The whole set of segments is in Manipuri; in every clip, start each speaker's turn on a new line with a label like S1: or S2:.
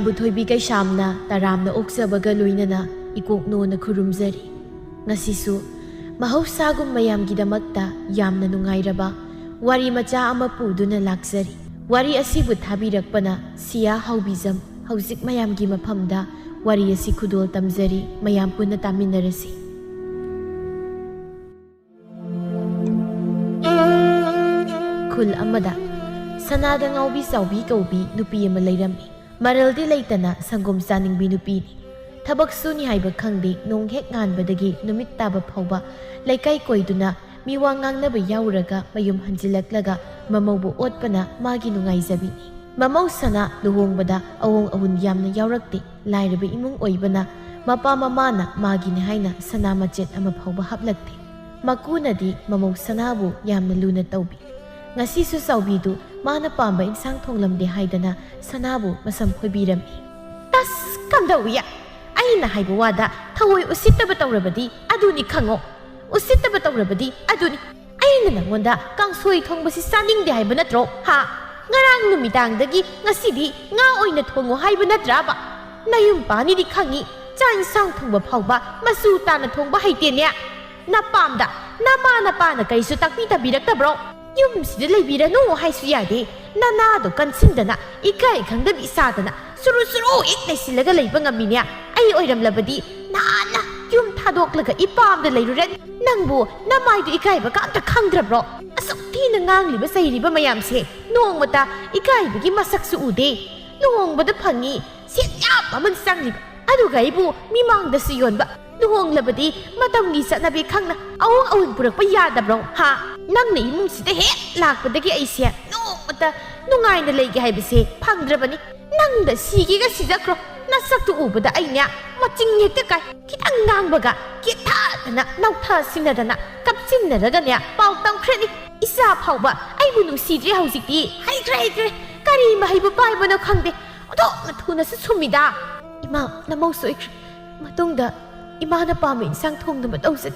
S1: ꯃꯌꯥꯝꯕꯨ ꯊꯣꯏꯕꯤ ꯀꯩꯁꯥꯝꯅ ꯇꯔꯥꯝꯅ ꯑꯣꯛꯆꯕꯒ ꯂꯣꯏꯅꯅ ꯏꯀꯣꯛꯅꯣꯅ ꯈꯨꯔꯨꯝꯖꯔꯤ ꯉꯁꯤꯁꯨ ꯃꯍꯧꯁꯥꯒꯨꯝ ꯃꯌꯥꯝꯒꯤꯗꯃꯛꯇ ꯌꯥꯝꯅ ꯅꯨꯡꯉꯥꯏꯔꯕ ꯋꯥꯔꯤ ꯃꯆꯥ ꯑꯃ ꯄꯨꯗꯨꯅ ꯂꯥꯛꯆꯔꯤ ꯋꯥꯔꯤ ꯑꯁꯤꯕꯨ ꯊꯥꯕꯤꯔꯛꯄꯅ ꯁꯤꯌꯥ ꯍꯥꯎꯕꯤꯖꯝ ꯍꯧꯖꯤꯛ ꯃꯌꯥꯝꯒꯤ ꯃꯐꯝꯗ ꯋꯥꯔꯤ ꯑꯁꯤ ꯈꯨꯗꯣꯜ ꯇꯝꯖꯔꯤ ꯃꯌꯥꯝ ꯄꯨꯟꯅ ꯇꯥꯃꯤꯟꯅꯔꯁꯤ ꯈꯨꯜ ꯑꯃꯗ ꯁꯅꯥꯗ ꯉꯥꯎꯕꯤ ꯆꯥꯎꯕꯤ ꯀꯧꯕꯤ ꯅꯨꯄꯤ ꯑꯃ ꯂꯩꯔꯝꯃꯤ ꯃꯔꯜꯗꯤ ꯂꯩꯇꯅ ꯁꯪꯒꯣꯝ ꯆꯥꯅꯤꯡꯕꯤ ꯅꯨꯄꯤꯅꯤ ꯊꯕꯛ ꯁꯨꯅꯤ ꯍꯥꯏꯕ ꯈꯪꯗꯦ ꯅꯣꯡ ꯍꯦꯛ ꯉꯥꯟꯕꯗꯒꯤ ꯅꯨꯃꯤꯠ ꯇꯥꯕ ꯐꯥꯎꯕ ꯂꯩꯀꯥꯏ ꯀꯣꯏꯗꯨꯅ ꯃꯤꯋꯥ ꯉꯥꯡꯅꯕ ꯌꯥꯎꯔꯒ ꯃꯌꯨꯝ ꯍꯟꯖꯤꯜꯂꯛꯂꯒ ꯃꯃꯧꯕꯨ ꯑꯣꯠꯄꯅ ꯃꯥꯒꯤ ꯅꯨꯡꯉꯥꯏꯖꯕꯤꯅꯤ ꯃꯃꯧ ꯁꯅꯥ ꯂꯨꯍꯣꯡꯕꯗ ꯑꯋꯣꯡ ꯑꯋꯨꯟ ꯌꯥꯝꯅ ꯌꯥꯎꯔꯛꯇꯦ ꯂꯥꯏꯔꯕ ꯏꯃꯨꯡ ꯑꯣꯏꯕꯅ ꯃꯄꯥ ꯃꯃꯥꯅ ꯃꯥꯒꯤꯅꯤ ꯍꯥꯏꯅ ꯁꯅꯥ ꯃꯆꯦꯠ ꯑꯃ ꯐꯥꯎꯕ ꯍꯥꯞꯂꯛꯇꯦ ꯃꯀꯨꯅꯗꯤ ꯃꯃꯧ ꯁꯅꯥꯕꯨ ꯌꯥꯝꯅ ꯂꯨꯅ ꯇꯧꯕꯤ ngasisu saubidu mana pamba insang thonglamde haidana sanabu masam khoibirami tas kamdawiya aina haibu wada thawoi usittaba tawrabadi aduni khango usittaba tawrabadi aduni aina nangonda kangsoi thongbasi saningde haiba natro ha ngarang numidangdagi ngasidi nga oina thongo haiba natraba nayum pani di khangi chain sang thongba phawba masu tana thongba haitenya napamda namana pana kaisu takpi tabiraktabro yum sida leibiranu haisu yade nanado kansindana ikai khangdabi sadana suru suru ik leisilaga leiba ngaminya ai oiramlabadi nana yum thadoklaga ipamda leiruren nangbu namaidu ikai ba ka khangdrabro asukti na ngangliba sairiba mayamse nongmata ikai bagi masaksu ude luhongbada phangi setyap aman sangliba aduga ibu mimangda su yonba luhonglabadi matamgi satnabi khangna awong awun purakpa yadabro ha nangna imung sida he lakpadagi aise nongmata nungaina leige haibase phangdrabani nangda sigiga sijakro nasaktu ubada aina maching hekta kai kitang ngangbaga kitadana nautha sinadana kapsinnaraganya pau tamkhrani isa phauba aibu nungsidri haujikti haikre kari mahaibu paibano khangde odo thuna su sumida ima namau soikre matungda imana pami insang thongdama tawsat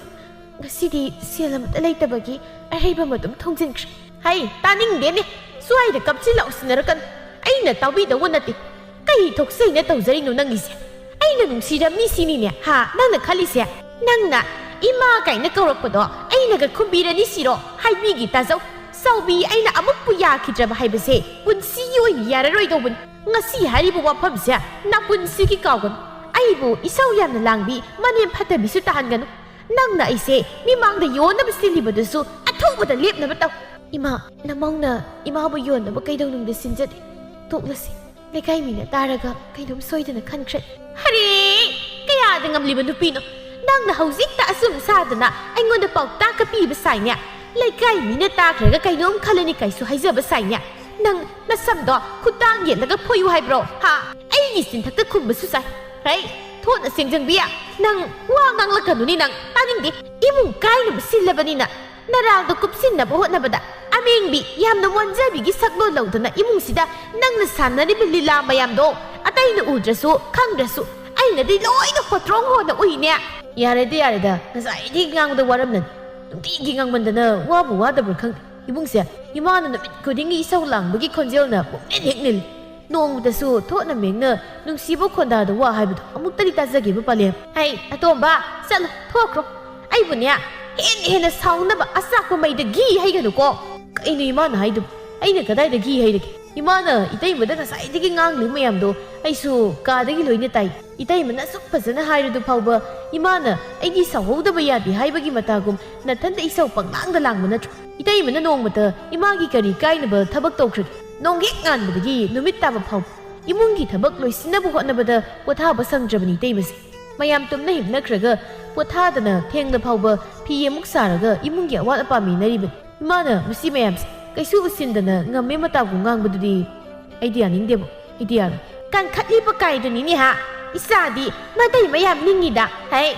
S1: ngasidi selamata leitabagi araiba matum thongjinkre hai taningdene suaida kapchila usinarakan aina tawbidawa nati kai thokseina tawjarinu nangise aina nungsiramni sinine ha nangna khalise nangna ima kaina kaurakpado aina ga khumbirani siro haibigi tajau saubi aina amukpu yakhidraba haibase punsi oini yararoidobun ngasi haribu wafamse na punsigi kawgan aibu isau yamna langbi manem phatabisu tahanganu nangna aise mimangda yonaba silibadasu athobada lepnaba taw ima namongna imabu yonaba kaidonungda sinjade toklasi lekai mina taraga kaidom soidana khankhre hare kayada ngamliba nupino nangna hojikta asum sadana aingonda pawta ka piba sainya lekai mina takraga kaidom khalani kaisu haijaba sainya nang nasamdo khutang yelaga phoyu haibro ha aigi sinthakta khumbasu sai hai thona singjangbiya nang wa nganglakanu ni nang taningdi imung kaina basilabani na naraldo kupsinna bahotnabada amengbi yamna wanjabigi saklo lawdana imung sida nangna sanari bilila mayamdo ataina udrasu khangdrasu aina di loina hotrong hona uine yareda nasai di ngangda waramnan tumti gi ngangmandana wabu wadabur khang imungse imana na kudingi isau langbagi khonjelna puknen heknil nongdasu thona mengna nungsibo khondada wa haibdu amuktari tajagi bu palem hai atomba sal thokro aibunya hena saunaba asakpa maida gi haiganu ko kainu imana haidu aina kadai da gi haidagi imana itai mada nasai digi ngangli mayamdo aisu kadagi loina tai itai mana suk phajana hairudu phauba imana aigi sawhodaba yadi haibagi matagum nathanda isau panglangda langmana itai mana nongmata imagi kari kainaba thabak tawkhre nongge nganbadagi numit taba phau imungi thabak loisinabu hotnabada pothaba sangjabani teimase mayam tumna himnakhraga pothadana thengda phauba phiyemuk saraga imungi awat apami nariban imana musi mayam kaisu usindana ngamme matagu ngangbadudi idea ningdebo idea kan khatliba kaidani ni ha isadi madai mayam ningida hai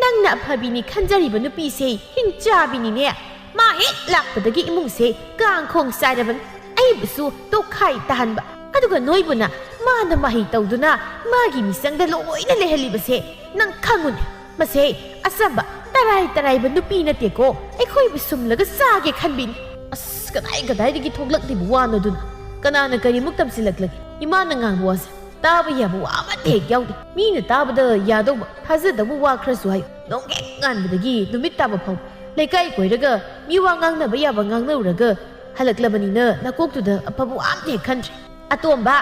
S1: nangna phabini khanjariba nupi se hingchabini ne ma he lakpadagi imungse kangkhong saraban aibusu tokhai tahanba aduga noibuna mana mahi tawduna magi misangda loina lehalibase nang khangun mase asamba tarai ba nupi na teko aikhoi bisumlaga sage khanbin as kadai digi thoglak di buwana dun kanana kari muktam silaklagi imana ngang was ꯇꯥꯕ ꯌꯥꯕ ꯋꯥ ꯑꯃꯠꯇ ꯍꯦꯛ ꯌꯥꯎꯗꯦ ꯃꯤꯅ ꯇꯥꯕꯗ ꯌꯥꯗꯧꯕ ꯊꯥꯖꯗꯧꯕ ꯋꯥ ꯈꯔꯁꯨ ꯍꯥꯏꯌꯨ ꯅꯣꯡꯍꯦꯛ ꯉꯥꯟꯕꯗꯒꯤ ꯅꯨꯃꯤꯠ ꯇꯥꯕ ꯐꯥꯎ ꯂꯩꯀꯥꯏ ꯀꯣꯏꯔꯒ ꯃꯤ ꯋꯥ ꯉꯥꯡꯅꯕ ꯌꯥꯕ ꯉꯥꯡꯅꯔꯨꯔꯒ ꯍꯜꯂꯛꯂꯕꯅꯤꯅ ꯅꯀꯣꯛꯇꯨꯗ ꯑꯐꯕ ꯋꯥ ꯑꯝꯇ ꯍꯦꯛ ꯈꯟꯗ꯭ꯔꯦ ꯑꯇꯣꯝꯕ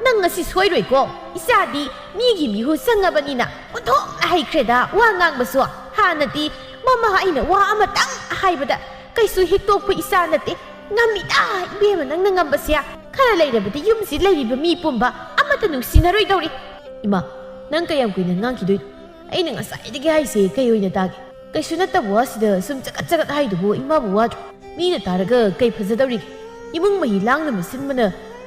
S1: ꯅꯪ ꯉꯁꯤ ꯁꯣꯏꯔꯣꯏꯀꯣ ꯏꯆꯥꯗꯤ ꯃꯤꯒꯤ ꯃꯤꯍꯨ ꯆꯪꯉꯕꯅꯤ나 ꯑꯣꯟꯊꯣꯛꯅ ꯍꯩꯈ꯭ꯔꯦꯗ ꯋꯥ ꯉꯥꯡꯕꯁꯨ ꯍꯥꯟꯅꯗꯤ ꯃꯃꯥ ꯑꯩꯅ ꯋꯥ ꯑꯃꯇꯪ ꯍꯥꯏꯕꯗ ꯀꯩꯁꯨ ꯍꯦꯛꯇꯣꯛꯄ ꯏꯆꯥ ꯅꯠꯇꯦ ꯉꯝꯃꯤꯗ ꯏꯕꯦꯝꯃ ꯅꯪꯅ ꯉꯝꯕꯁꯦ ꯈꯔ ꯂꯩꯔꯕꯗꯤ ꯌꯨꯝꯁꯤ ꯂꯩꯔꯤꯕ ꯃꯤ ꯄꯨꯝꯕ ꯑꯃꯠꯇ ꯅꯨꯡꯁꯤꯅꯔꯣꯏꯗꯧꯔꯤ ꯏꯃꯥ ꯅꯪ ꯀꯌꯥꯝ ꯀꯨꯏꯅ ꯉꯥꯡꯈꯤꯗꯣꯏꯅꯣ ꯑꯩꯅ ꯉꯁꯥꯏꯗꯒꯤ ꯍꯥꯏꯁꯦ ꯀꯩ ꯑꯣꯏꯅ ꯇꯥꯒꯦ ꯀꯩꯁꯨ ꯅꯠꯇꯕ ꯋꯥꯁꯤꯗ ꯁꯨꯝ ꯆꯒꯠ ꯆꯒꯠ ꯍꯥꯏꯗꯨꯕꯨ ꯏꯃꯥꯕꯨ ꯋꯥꯗ꯭ꯔꯣ ꯃꯤꯅ ꯇꯥꯔꯒ ꯀꯩ ꯐꯖꯗꯧꯔꯤꯒꯦ ꯏꯃꯨꯡ ꯃꯍꯤ ꯂꯥꯡꯅꯕ ꯁꯤꯟꯕꯅ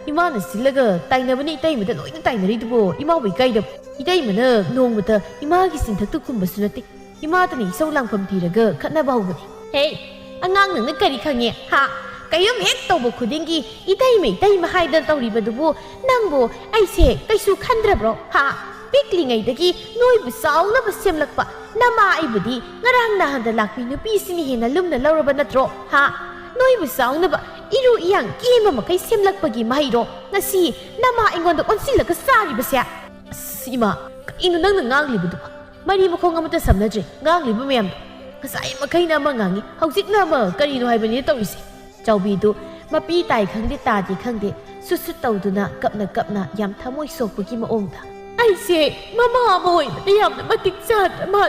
S1: 이마는 실라가 따이나버니 이따이마다 로이나 따이나리두보 이마부 이까이다 이따이마는 노무다 이마기 신탁도 kum바수나티 이마다니 이소랑밤 뒤라가 칸나바우버니 헤이 안강능는 까리 칸게 하 까염 핵 떠보 쿠딩기 이따이마 하이던 떠리바두보 낭보 아이세 까이수 칸드라브로 하 픽링아이다기 노이부 싸우나바 셈락바 나마 아이부디 나랑 나한다 락비 누피시니 헤나 룸나 라우라바 나트로 하 노이부 싸우나바 이루 이양 게임마 마카이 셈락바기 마이로 나시 나마 잉원도 온실라가 싸리바세 이마 이누 낭나 ngang mari makhong amata samnadre ngang mayam kasai makai na mangangi hauzik na ma karino haibani tawisi chawbi du mapi tai khangde ta di khangde susut tawduna kapna yam thamoi sokpagi maongda aise mama boy yam na matik chat ma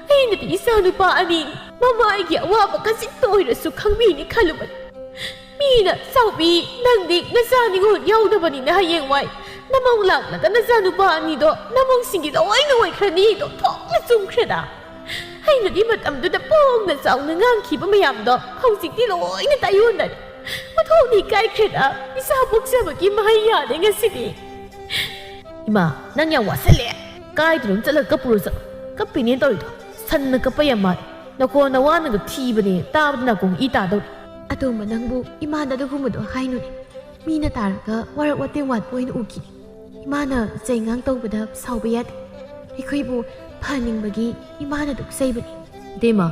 S1: aina ti isa nupa ani mama agi awaba kasi toirasu khangbi ni khaluban mina sawbi nangdi nasani go yaudabani na hayeng wai namong lak na nasa nupa ani do namong singit away na way krani do thok na sum kreda hay na di matam do da pong na saw na ngang kiba mayam do hausik di loy na tayon na mathok ni kai kreda isa buksa magi mahaya de nga sidi ima nang yang wasale kai drum chala kapuru sa kapini to do san na kapayama na ko na wa na ga thi bane ta na kong ita do ato manangbu ima da do humado hainu mina targa warak wate wat point uki imana zaingang tawbada sawbayat ikhoibu phaningbagi imana duk saibani dema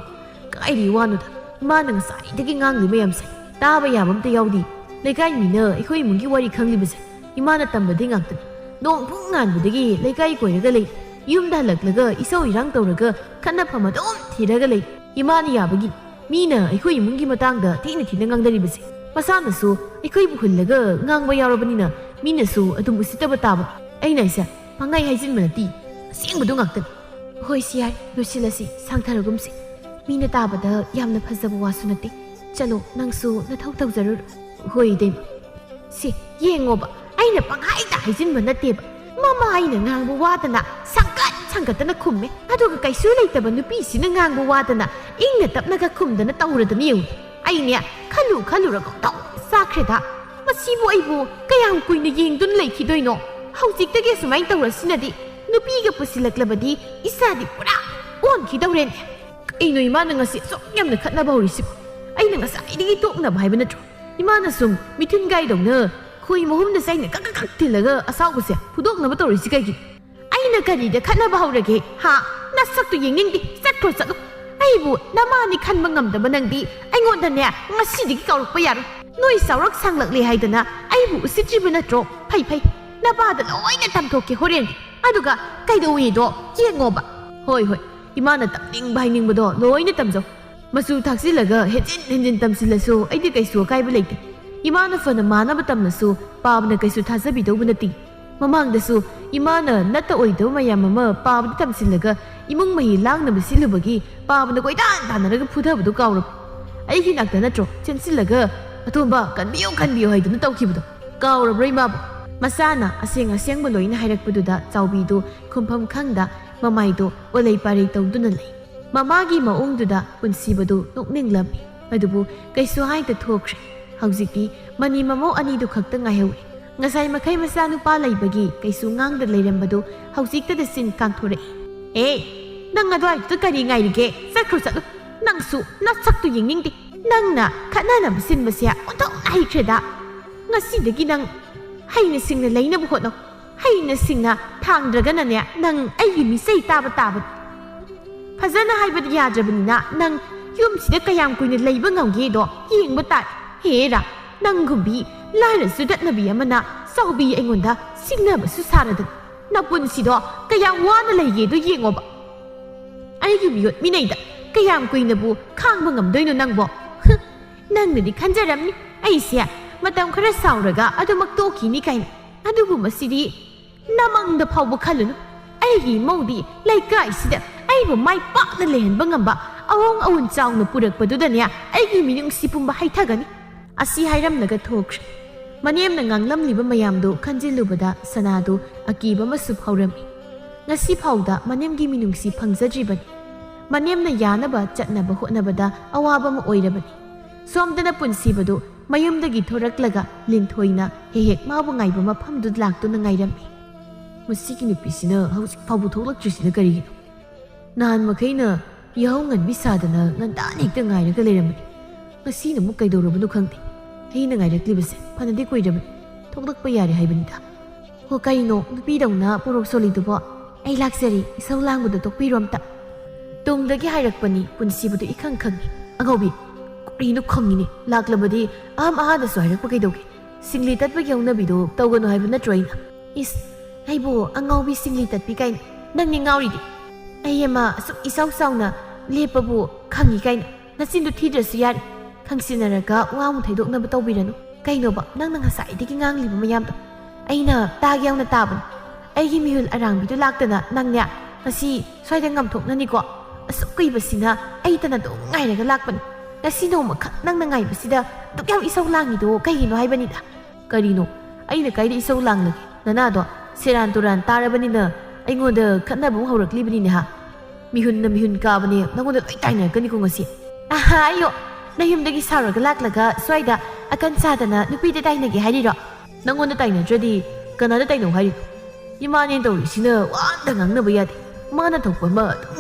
S1: kairi wanuda imana ngasai dagi ngang li mayam sai taba yabam ta yaudi lekai mina ikhoi mungi wari khangli base imana tambadi ngaktan nong phungan budagi lekai koiraga lei yumda laklaga isau irang tawraga khanna phama dom thiraga lei imana yabagi mina ikhoi mungi matangda thina ngangdari base masanasu ikhoi bu hullaga ngangba yarabani na ꯃꯤꯅꯁꯨ ꯑꯗꯨꯝ ꯎꯁꯤꯠꯇꯕ ꯇꯥꯕ ꯑꯩꯅ ꯑꯩꯁꯦ ꯄꯪꯉꯥꯏ ꯍꯥꯏꯖꯤꯟꯕ ꯅꯠꯇꯦ ꯑꯁꯦꯡꯕꯗꯨ ꯉꯥꯛꯇꯅꯤ ꯍꯣꯏ ꯁꯤ ꯌꯥꯏ ꯂꯣꯏꯁꯤꯜꯂꯁꯤ ꯁꯥꯡꯊꯔꯒꯨꯝꯁꯤ ꯃꯤꯅ ꯇꯥꯕꯗ ꯌꯥꯝꯅ ꯐꯖꯕ ꯋꯥꯁꯨ ꯅꯠꯇꯦ ꯆꯠꯂꯣ ꯅꯪꯁꯨ ꯅꯊꯧ ꯇꯧꯖꯔꯨꯔꯣ ꯍꯣꯏ ꯏꯇꯩꯃ ꯁꯤ ꯌꯦꯡꯉꯣꯕ ꯑꯩꯅ ꯄꯪꯍꯥꯏꯗ ꯍꯥꯏꯖꯤꯟꯕ ꯅꯠꯇꯦꯕ ꯃꯃꯥ ꯑꯩꯅ ꯉꯥꯡꯕ ꯋꯥꯗꯅ ꯁꯪꯒꯠꯇꯅ ꯈꯨꯝꯃꯦ ꯑꯗꯨꯒ ꯀꯩꯁꯨ ꯂꯩꯇꯕ ꯅꯨꯄꯤꯁꯤꯅ ꯉꯥꯡꯕ ꯋꯥꯗꯅ ꯏꯪꯅ ꯇꯞꯅꯒ ꯈꯨꯝꯗꯅ ꯇꯧꯔꯗꯅ ꯌꯦꯡꯉꯨ ꯑꯩꯅꯦ ꯈꯜꯂꯨꯔꯒ ꯆꯥꯈ꯭ꯔꯦꯗ ꯃꯁꯤꯕꯨ ꯑꯩꯕꯨ ꯀꯌꯥꯝ ꯀꯨꯏꯅ ꯌꯦꯡꯗꯨꯅ ꯂꯩꯈꯤꯗꯣꯏꯅꯣ ꯍꯧꯖꯤꯛꯇꯒꯤ ꯁꯨꯃꯥꯏꯅ ꯇꯧꯔꯁꯤꯅꯗꯤ ꯅꯨꯄꯤꯒ ꯄꯨꯁꯤꯜꯂꯛꯂꯕꯗꯤ ꯏꯁꯥꯗꯤ ꯄꯨꯔꯥ ꯑꯣꯟꯈꯤꯗꯧꯔꯦꯅꯦ ꯀꯩꯅꯣ ꯏꯃꯥꯅ ꯉꯁꯤ ꯑꯁꯨꯛ ꯌꯥꯝꯅ ꯈꯠꯅꯕ ꯍꯧꯔꯤꯁꯤꯕꯨ ꯑꯩꯅ ꯉꯁꯥꯏꯗꯒꯤ ꯇꯣꯛꯅꯕ ꯍꯥꯏꯕ ꯅꯠꯇ꯭ꯔꯣ ꯏꯃꯥꯅ ꯁꯨꯝ ꯃꯤꯊꯨꯟ ꯒꯥꯏꯗꯧꯅ ꯈꯣꯏ ꯃꯍꯨꯝꯗ ꯆꯩꯅ ꯀꯛ ꯊꯤꯜꯂꯒ ꯑꯁꯥꯎꯕꯁꯦ ꯐꯨꯗꯣꯛꯅꯕ ꯇꯧꯔꯤꯁꯤ ꯀꯩꯒꯤ ꯑꯩꯅ ꯀꯔꯤꯗ ꯈꯠꯅꯕ ꯍꯧꯔꯒꯦ ꯍꯥ ꯅꯁꯛꯇꯨ ꯌꯦꯡꯅꯤꯡꯗꯦ ꯆꯠꯂꯣ ꯑꯩꯕꯨ ꯅꯃꯥꯅꯤ ꯈꯟꯕ ꯉꯝꯗꯕ ꯅꯪꯗꯤ ꯑꯩꯉꯣꯟꯗꯅꯦ ꯉꯁꯤꯗꯒꯤ ꯀꯥꯎꯔꯛꯄ ꯌꯥꯔꯣꯏ ꯅꯣꯏ ꯆꯥꯎꯔꯛ ꯁꯥꯡꯂꯛꯂꯦ ꯍꯥꯏꯗꯅ ꯑꯩꯕꯨ ꯎꯁꯤꯠꯇ꯭ꯔꯤꯕ ꯅꯠꯇ꯭ꯔꯣ ꯐꯩ ꯅꯄꯥꯗ ꯂꯣꯏꯅ ꯇꯝꯊꯣꯛꯀꯦ ꯍꯣꯔꯦꯟꯗꯤ ꯑꯗꯨꯒ ꯀꯩꯗꯧꯋꯦꯗꯣ ꯌꯦꯡꯉꯣꯕ ꯍꯣꯏ ꯏꯃꯥꯅ ꯇꯝꯅꯤꯡꯕ ꯍꯥꯏꯅꯤꯡꯕꯗꯣ ꯂꯣꯏꯅ ꯇꯝꯖꯧ ꯃꯆꯨ ꯊꯥꯛꯆꯤꯜꯂꯒ ꯍꯦꯟꯖꯤꯟ ꯇꯝꯁꯤꯜꯂꯁꯨ ꯑꯩꯗꯤ ꯀꯩꯁꯨ ꯑꯀꯥꯏꯕ ꯂꯩꯇꯦ ꯏꯃꯥꯅ ꯐꯅ ꯃꯥꯟꯅꯕ ꯇꯝꯂꯁꯨ ꯄꯥꯕꯅ ꯀꯩꯁꯨ ꯊꯥꯖꯕꯤꯗꯧꯕ ꯅꯠꯇꯦ ꯃꯃꯥꯡꯗꯁꯨ ꯏꯃꯥꯅ ꯅꯠꯇ ꯑꯣꯏꯗꯕ ꯃꯌꯥꯝ ꯑꯃ ꯄꯥꯕꯗ ꯇꯝꯁꯤꯜꯂꯒ ꯏꯃꯨꯡ ꯃꯍꯤ ꯂꯥꯡꯅꯕ ꯁꯤꯜꯂꯨꯕꯒꯤ ꯄꯥꯕꯅ ꯀꯣꯏꯇꯥꯟ ꯇꯥꯟꯅꯔꯒ ꯐꯨꯊꯕꯗꯨ ꯀꯥꯎꯔꯕ ꯑꯩꯒꯤ ꯅꯥꯛꯇ ꯅꯠꯇ꯭ꯔꯣ ꯆꯦꯟꯁꯤꯜꯂꯒ ꯑꯇꯣꯝꯕ ꯀꯟꯕꯤꯌꯨ ꯍꯥꯏꯗꯨꯅ ꯇꯧꯈꯤꯕꯗꯣ ꯀꯥꯎꯔꯕ꯭ꯔꯥ ꯏꯃꯥꯕꯨ ꯃꯁꯥꯅ ꯑꯁꯦꯡꯕ ꯂꯣꯏꯅ ꯍꯥꯏꯔꯛꯄꯗꯨꯗ ꯆꯥꯎꯕꯤꯗꯨ ꯈꯨꯝꯐꯝ ꯈꯪꯗ ꯃꯃꯥꯏꯗꯣ ꯑꯣꯂꯩ ꯄꯥꯔꯩ ꯇꯧꯗꯨꯅ ꯂꯩ ꯃꯃꯥꯒꯤ ꯃꯑꯣꯡꯗꯨꯗ ꯄꯨꯟꯁꯤꯕꯗꯨ ꯅꯣꯛꯅꯤꯡꯂꯝꯃꯤ ꯑꯗꯨꯕꯨ ꯀꯩꯁꯨ ꯍꯥꯏꯗ ꯊꯣꯛꯈ꯭ꯔꯦ ꯍꯧꯖꯤꯛꯇꯤ ꯃꯅꯤ ꯃꯃꯧ ꯑꯅꯤꯗꯨ ꯈꯛꯇ ꯉꯥꯏꯍꯧꯔꯦ ꯉꯁꯥꯏ ꯃꯈꯩ ꯃꯆꯥꯅꯨꯄꯥ ꯂꯩꯕꯒꯤ ꯀꯩꯁꯨ ꯉꯥꯡꯗ ꯂꯩꯔꯝꯕꯗꯨ ꯍꯧꯖꯤꯛꯇꯗ ꯆꯤꯟ ꯀꯥꯡꯊꯣꯔꯛꯏ ꯅꯪ ꯑꯗꯨꯋꯥꯏꯗꯨꯗ ꯀꯔꯤ ꯉꯥꯏꯔꯤꯒꯦ ꯆꯠꯂꯣ ꯅꯪꯁꯨ ꯅꯁꯛꯇꯨ ꯌꯦꯡꯅꯤꯡꯗꯦ ꯅꯪꯅ ꯈꯠꯅꯅꯕ ꯁꯤꯟꯕꯁꯦ ꯑꯣꯟꯊꯣꯛꯅ ꯍꯩꯈ꯭ꯔꯦꯗ ꯉꯁꯤꯗꯒꯤ ꯅꯪ ꯍꯩꯅ ꯁꯤꯡꯅ ꯂꯩꯅꯕ ꯍꯣꯠꯅꯧ ꯍꯩꯅ ꯁꯤꯡꯅ ꯊꯥꯡꯗ꯭ꯔꯒꯅꯅꯦ ꯅꯪ ꯑꯩꯒꯤ ꯃꯤꯆꯩ ꯇꯥꯕꯅꯤ ꯐꯖꯅ ꯍꯥꯏꯕꯗꯤ ꯌꯥꯗ꯭ꯔꯕꯅꯤꯅ ꯅꯪ ꯌꯨꯝꯁꯤꯗ ꯀꯌꯥꯝ ꯀꯨꯏꯅ ꯂꯩꯕ ꯉꯝꯒꯦꯗꯣ ꯌꯦꯡꯕ ꯇꯥꯏ ꯍꯦꯔꯥ ꯅꯪꯒꯨꯝꯕꯤ ꯂꯥꯏꯔꯁꯨ ꯗꯠꯅꯕꯤ ꯑꯃꯅ ꯆꯥꯎꯕꯤ ꯑꯩꯉꯣꯟꯗ ꯁꯤꯡꯅꯕꯁꯨ ꯁꯥꯔꯗꯅ ꯅꯄꯨꯟꯁꯤꯗꯣ ꯀꯌꯥꯝ ꯋꯥꯅ ꯂꯩꯒꯦꯗꯣ ꯌꯦꯡꯉꯣꯕ ꯑꯩꯒꯤ ꯃꯤꯑꯣꯠ ꯃꯤꯅꯩꯗ ꯀꯌꯥꯝ ꯀꯨꯏꯅꯕꯨ ꯈꯥꯡꯕ ꯉꯝꯗꯣꯏꯅꯣ ꯅꯪꯕꯣ ꯅꯪꯅꯗꯤ ꯈꯟꯖꯔꯝꯅꯤ ꯑꯩꯁꯦ ꯃꯇꯝ ꯈꯔ ꯁꯥꯎꯔꯒ ꯑꯗꯨꯃꯛ ꯇꯣꯛꯈꯤꯅꯤ ꯀꯥꯏꯅ ꯑꯗꯨꯕꯨ ꯃꯁꯤꯗꯤ ꯅꯃꯪꯗ ꯐꯥꯎꯕ ꯈꯜꯂꯨꯅꯨ ꯑꯩꯒꯤ ꯏꯃꯧꯗꯤ ꯂꯩꯀꯥꯏꯁꯤꯗ ꯑꯩꯕꯨ ꯃꯥꯏ ꯄꯥꯛꯅ ꯂꯩꯍꯟꯕ ꯉꯝꯕ ꯑꯋꯣꯡ ꯑꯋꯣꯟ ꯆꯥꯎꯅ ꯄꯨꯔꯛꯄꯗꯨꯗꯅꯦ ꯑꯩꯒꯤ ꯃꯤꯅꯨꯡꯁꯤ ꯄꯨꯝꯕ ꯍꯩꯊꯒꯅꯤ ꯑꯁꯤ ꯍꯥꯏꯔꯝꯂꯒ ꯊꯣꯛꯈ꯭ꯔꯦ ꯃꯅꯦꯝꯅ ꯉꯥꯡꯂꯝꯂꯤꯕ ꯃꯌꯥꯝꯗꯨ ꯈꯟꯖꯤꯜꯂꯨꯕꯗ ꯁꯅꯥꯗꯨ ꯑꯀꯤꯕ ꯑꯃꯁꯨ ꯐꯥꯎꯔꯝꯃꯤ ꯉꯁꯤ ꯐꯥꯎꯗ ꯃꯅꯦꯝꯒꯤ ꯃꯤꯅꯨꯡꯁꯤ ꯐꯪꯖꯗ꯭ꯔꯤꯕꯅꯤ ꯃꯅꯦꯝꯅ ꯌꯥꯅꯕ ꯆꯠꯅꯕ ꯍꯣꯠꯅꯕꯗ ꯑꯋꯥꯕ ꯑꯃ ꯑꯣꯏꯔꯕꯅꯤ ꯁꯣꯝꯗꯅ ꯄꯨꯟꯁꯤꯕꯗꯨ ꯃꯌꯨꯝꯗꯒꯤ ꯊꯣꯔꯛꯂꯒ ꯂꯤꯟꯊꯣꯏꯅ ꯍꯦꯛ ꯃꯥꯕꯨ ꯉꯥꯏꯕ ꯃꯐꯝꯗꯨꯗ ꯂꯥꯛꯇꯨꯅ ꯉꯥꯏꯔꯝꯃꯤ ꯃꯁꯤꯒꯤ ꯅꯨꯄꯤꯁꯤꯅ ꯍꯧꯖꯤꯛ ꯐꯥꯎꯕ ꯊꯣꯛꯂꯛꯇ꯭ꯔꯤꯁꯤꯅ ꯀꯔꯤꯒꯤꯅꯣ ꯅꯍꯥꯟ ꯃꯈꯩꯅ ꯌꯥꯍꯧ ꯉꯟꯕꯤ ꯁꯥꯗꯅ ꯉꯟꯇꯥꯅ ꯍꯦꯛꯇ ꯉꯥꯏꯔꯒ ꯂꯩꯔꯝꯕꯅꯤ ꯉꯁꯤꯅ ꯑꯃꯨꯛ ꯀꯩꯗꯧꯔꯕꯅꯣ ꯈꯪꯗꯦ ꯑꯩꯅ ꯉꯥꯏꯔꯛꯂꯤꯕꯁꯦ ꯐꯅꯗꯤ ꯀꯨꯏꯔꯕꯅꯤ ꯊꯣꯛꯂꯛꯄ ꯌꯥꯔꯦ ꯍꯥꯏꯕꯅꯤꯗ ꯍꯣ ꯀꯩꯅꯣ ꯅꯨꯄꯤꯗꯧꯅ ꯄꯣꯔꯣꯛ ꯁꯣꯜꯂꯤꯗꯨꯕꯣ ꯑꯩ ꯂꯥꯛꯆꯔꯤ ꯏꯁꯧ ꯂꯥꯡꯕꯗ ꯇꯣꯛꯄꯤꯔꯣ ꯑꯝꯇ ꯇꯨꯡꯗꯒꯤ ꯍꯥꯏꯔꯛꯄꯅꯤ ꯄꯨꯟꯁꯤꯕꯗꯨ 이khꯪ ꯈꯪꯉꯤ ꯑꯉꯧꯕꯤ ꯀꯔꯤꯅꯣ ꯈꯪꯉꯤꯅꯦ ꯂꯥꯛꯂꯕꯗꯤ ꯑꯍꯝ ꯑꯍꯥꯗꯁꯨ ꯍꯥꯏꯔꯛꯄ ꯀꯩꯗꯧꯒꯦ ꯁꯤꯡꯂꯤ ꯇꯠꯄꯒꯤ ꯍꯧꯅꯕꯤꯗꯣ ꯇꯧꯒꯅꯨ ꯍꯥꯏꯕ ꯅꯠꯇ꯭ꯔꯣ ꯑꯩꯅ ꯏꯁ ꯑꯩꯕꯨ ꯑꯉꯧꯕꯤ ꯁꯤꯡꯂꯤ ꯇꯠꯄꯤ ꯀꯥꯏꯅ ꯅꯪꯅꯤ ꯉꯥꯎꯔꯤꯗꯤ ꯑꯩ ꯑꯃ ꯑꯁꯨꯛ ꯏꯁꯥꯎ ꯆꯥꯎꯅ ꯂꯦꯞꯄꯕꯨ ꯈꯪꯉꯤ ꯀꯥꯏꯅ ꯅꯆꯤꯟꯗꯨ ꯊꯤꯗ꯭ꯔꯁꯨ ꯌꯥꯔꯦ ꯈꯪꯁꯤꯟꯅꯔꯒ ꯋꯥꯃꯨ ꯊꯩꯗꯣꯛꯅꯕ ꯇꯧꯕꯤꯔꯅꯨ ꯀꯩꯅꯣꯕ ꯅꯪꯅ ꯉꯁꯥꯏꯗꯒꯤ ꯉꯥꯡꯂꯤꯕ ꯃꯌꯥꯝꯗꯣ ꯑꯩꯅ ꯇꯥꯒꯦ ꯌꯥꯎꯅ ꯇꯥꯕꯅꯤ ꯑꯩꯒꯤ ꯃꯤꯍꯨꯜ ꯑꯔꯥꯡꯕꯤꯗꯨ ꯂꯥꯛꯇꯅ ꯅꯪꯅꯦ ꯉꯁꯤ ꯁ꯭ꯋꯥꯏꯗ ꯉꯝꯊꯣꯛꯅꯅꯤꯀꯣ ꯑꯁꯨꯛ ꯀꯨꯏꯕꯁꯤꯅ ꯑꯩꯇꯅ ꯑꯗꯨꯝ ꯉꯥꯏꯔꯒ ꯂꯥꯛꯄꯅꯤ ꯉꯁꯤ ꯅꯣꯡꯃꯈꯛ ꯅꯪꯅ ꯉꯥꯏꯕꯁꯤꯗ ꯑꯗꯨꯛ ꯌꯥꯝ ꯏꯁꯧ ꯂꯥꯡꯉꯤꯗꯣ ꯀꯩꯒꯤꯅோ ꯍꯥꯏꯕꯅꯤꯗ ꯀꯔꯤꯅꯣ ꯑꯩꯅ ꯀꯥꯏꯗ ꯏꯁꯧ ꯂꯥꯡꯂꯒꯦ ꯅꯅꯥꯗꯣ ꯁꯦꯔꯥꯟ ꯇꯨꯔꯥꯟ ꯇꯥꯔꯕꯅꯤꯅ ꯑꯩꯉꯣꯟꯗ ꯈꯠꯅꯕ ꯑꯃꯨꯛ ꯍꯧꯔꯛꯂꯤꯕꯅꯤꯅꯦ ꯍꯥ ꯃꯤꯍꯨꯟꯅ ꯃꯤꯍꯨꯟ ꯀꯥꯕꯅꯦ ꯅꯪꯉꯣꯟꯗ ꯂꯣꯏ ꯇꯥꯏꯅꯔꯛꯀꯅꯤꯀꯣ ꯉꯁꯤ ꯑꯍꯥ ꯑꯌꯣ ꯅꯌꯨꯝꯗꯒꯤ ꯁꯥꯎꯔꯒ ꯂꯥꯛꯂꯒ ꯁ꯭ꯋꯥꯏꯗ ꯑꯀꯟ ꯁꯥꯗꯅ ꯅꯨꯄꯤꯗ ꯇꯥꯏꯅꯒꯦ ꯍꯥꯏꯔꯤꯔꯣ ꯅꯪꯉꯣꯟꯗ ꯇꯥꯏꯅꯗ꯭ꯔꯗꯤ ꯀꯅꯥꯗ ꯇꯥꯏꯅꯧ ꯍꯥꯏꯔꯤꯅꯣ ꯏꯃꯥꯅꯦꯅ ꯇꯧꯔꯤꯁꯤꯅ ꯋꯥꯟꯗ ꯉꯥꯡꯅꯕ ꯌꯥꯗꯦ ꯃꯥꯅ ꯊꯣꯛꯄ ꯑꯃ ꯑꯗꯨꯝ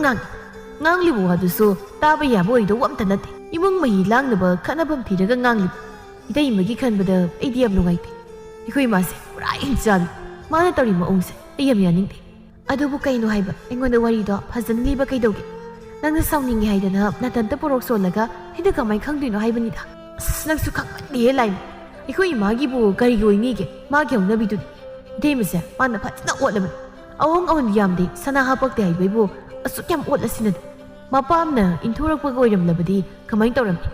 S1: ꯉꯥꯡꯂꯤꯕ ꯋꯥꯗꯨꯁꯨ ꯇꯥꯕ ꯌꯥꯕ ꯑꯣꯏꯗꯧꯕ ꯑꯝꯇ ꯅꯠꯇꯦ ꯏꯃꯨꯡ ꯃꯍꯤ ꯂꯥꯡꯅꯕ ꯈꯠꯅꯐꯝ ꯊꯤꯔꯒ ꯉꯥꯡꯂꯤꯕ ꯏꯇꯩꯃꯒꯤ ꯈꯟꯕꯗ ꯑꯩꯗꯤ ꯌꯥꯝ ꯅꯨꯡꯉꯥꯏꯇꯦ ꯑꯩꯈꯣꯏ ꯏꯃꯥꯁꯦ ꯄꯨꯔꯥ ꯍꯤꯡꯆꯥꯕꯤ ꯃꯥꯅ ꯇꯧꯔꯤ ꯃꯑꯣꯡꯁꯦ ꯑꯩ ꯌꯥꯝ ꯌꯥꯅꯤꯡꯗꯦ ꯑꯗꯨꯕꯨ ꯀꯩꯅꯣ ꯍꯥꯏꯕ ꯑꯩꯉꯣꯟꯗ ꯋꯥꯔꯤꯗꯣ ꯐꯖꯅ ꯂꯤꯕ ꯀꯩꯗꯧꯒꯦ ꯅꯪꯅ ꯁꯥꯎꯅꯤꯡꯉꯦ ꯍꯥꯏꯗꯅ ꯅꯊꯟꯇ ꯄꯣꯔꯣꯛ ꯁꯣꯜꯂꯒ ꯑꯩꯅ ꯀꯃꯥꯏꯅ ꯈꯪꯗꯣꯏꯅꯣ ꯍꯥꯏꯕꯅꯤꯗ ꯑꯁ ꯅꯪꯁꯨ ꯈꯪꯃꯟꯗꯦꯍꯦ ꯂꯥꯏꯃ ꯑꯩꯈꯣꯏ ꯏꯃꯥꯒꯤꯕꯨ ꯀꯔꯤꯒꯤ ꯑꯣꯏꯅꯤꯒꯦ ꯃꯥꯒꯤ ꯍꯧꯅꯕꯤꯗꯨꯗꯤ ꯏꯇꯩꯃꯁꯦ ꯃꯥꯅ ꯐꯖꯅ ꯑꯣꯠꯂꯕꯅꯤ ꯑꯋꯣꯡ ꯑꯋꯣꯟ ꯌꯥꯝꯗꯦ ꯁꯅꯥ ꯍꯥꯞꯄꯛꯇꯦ ꯍꯥꯏꯕꯩꯕꯨ ꯑꯁꯨꯛ ꯌꯥꯝ ꯑꯣꯠꯂꯁꯤꯅꯗꯤ ꯃꯄꯥꯝꯅ ꯏꯟꯊꯣꯔꯛꯄꯒ ꯑꯣꯏꯔꯝꯂꯕꯗꯤ ꯀꯃꯥꯏꯅ ꯇꯧꯔꯝꯅꯤ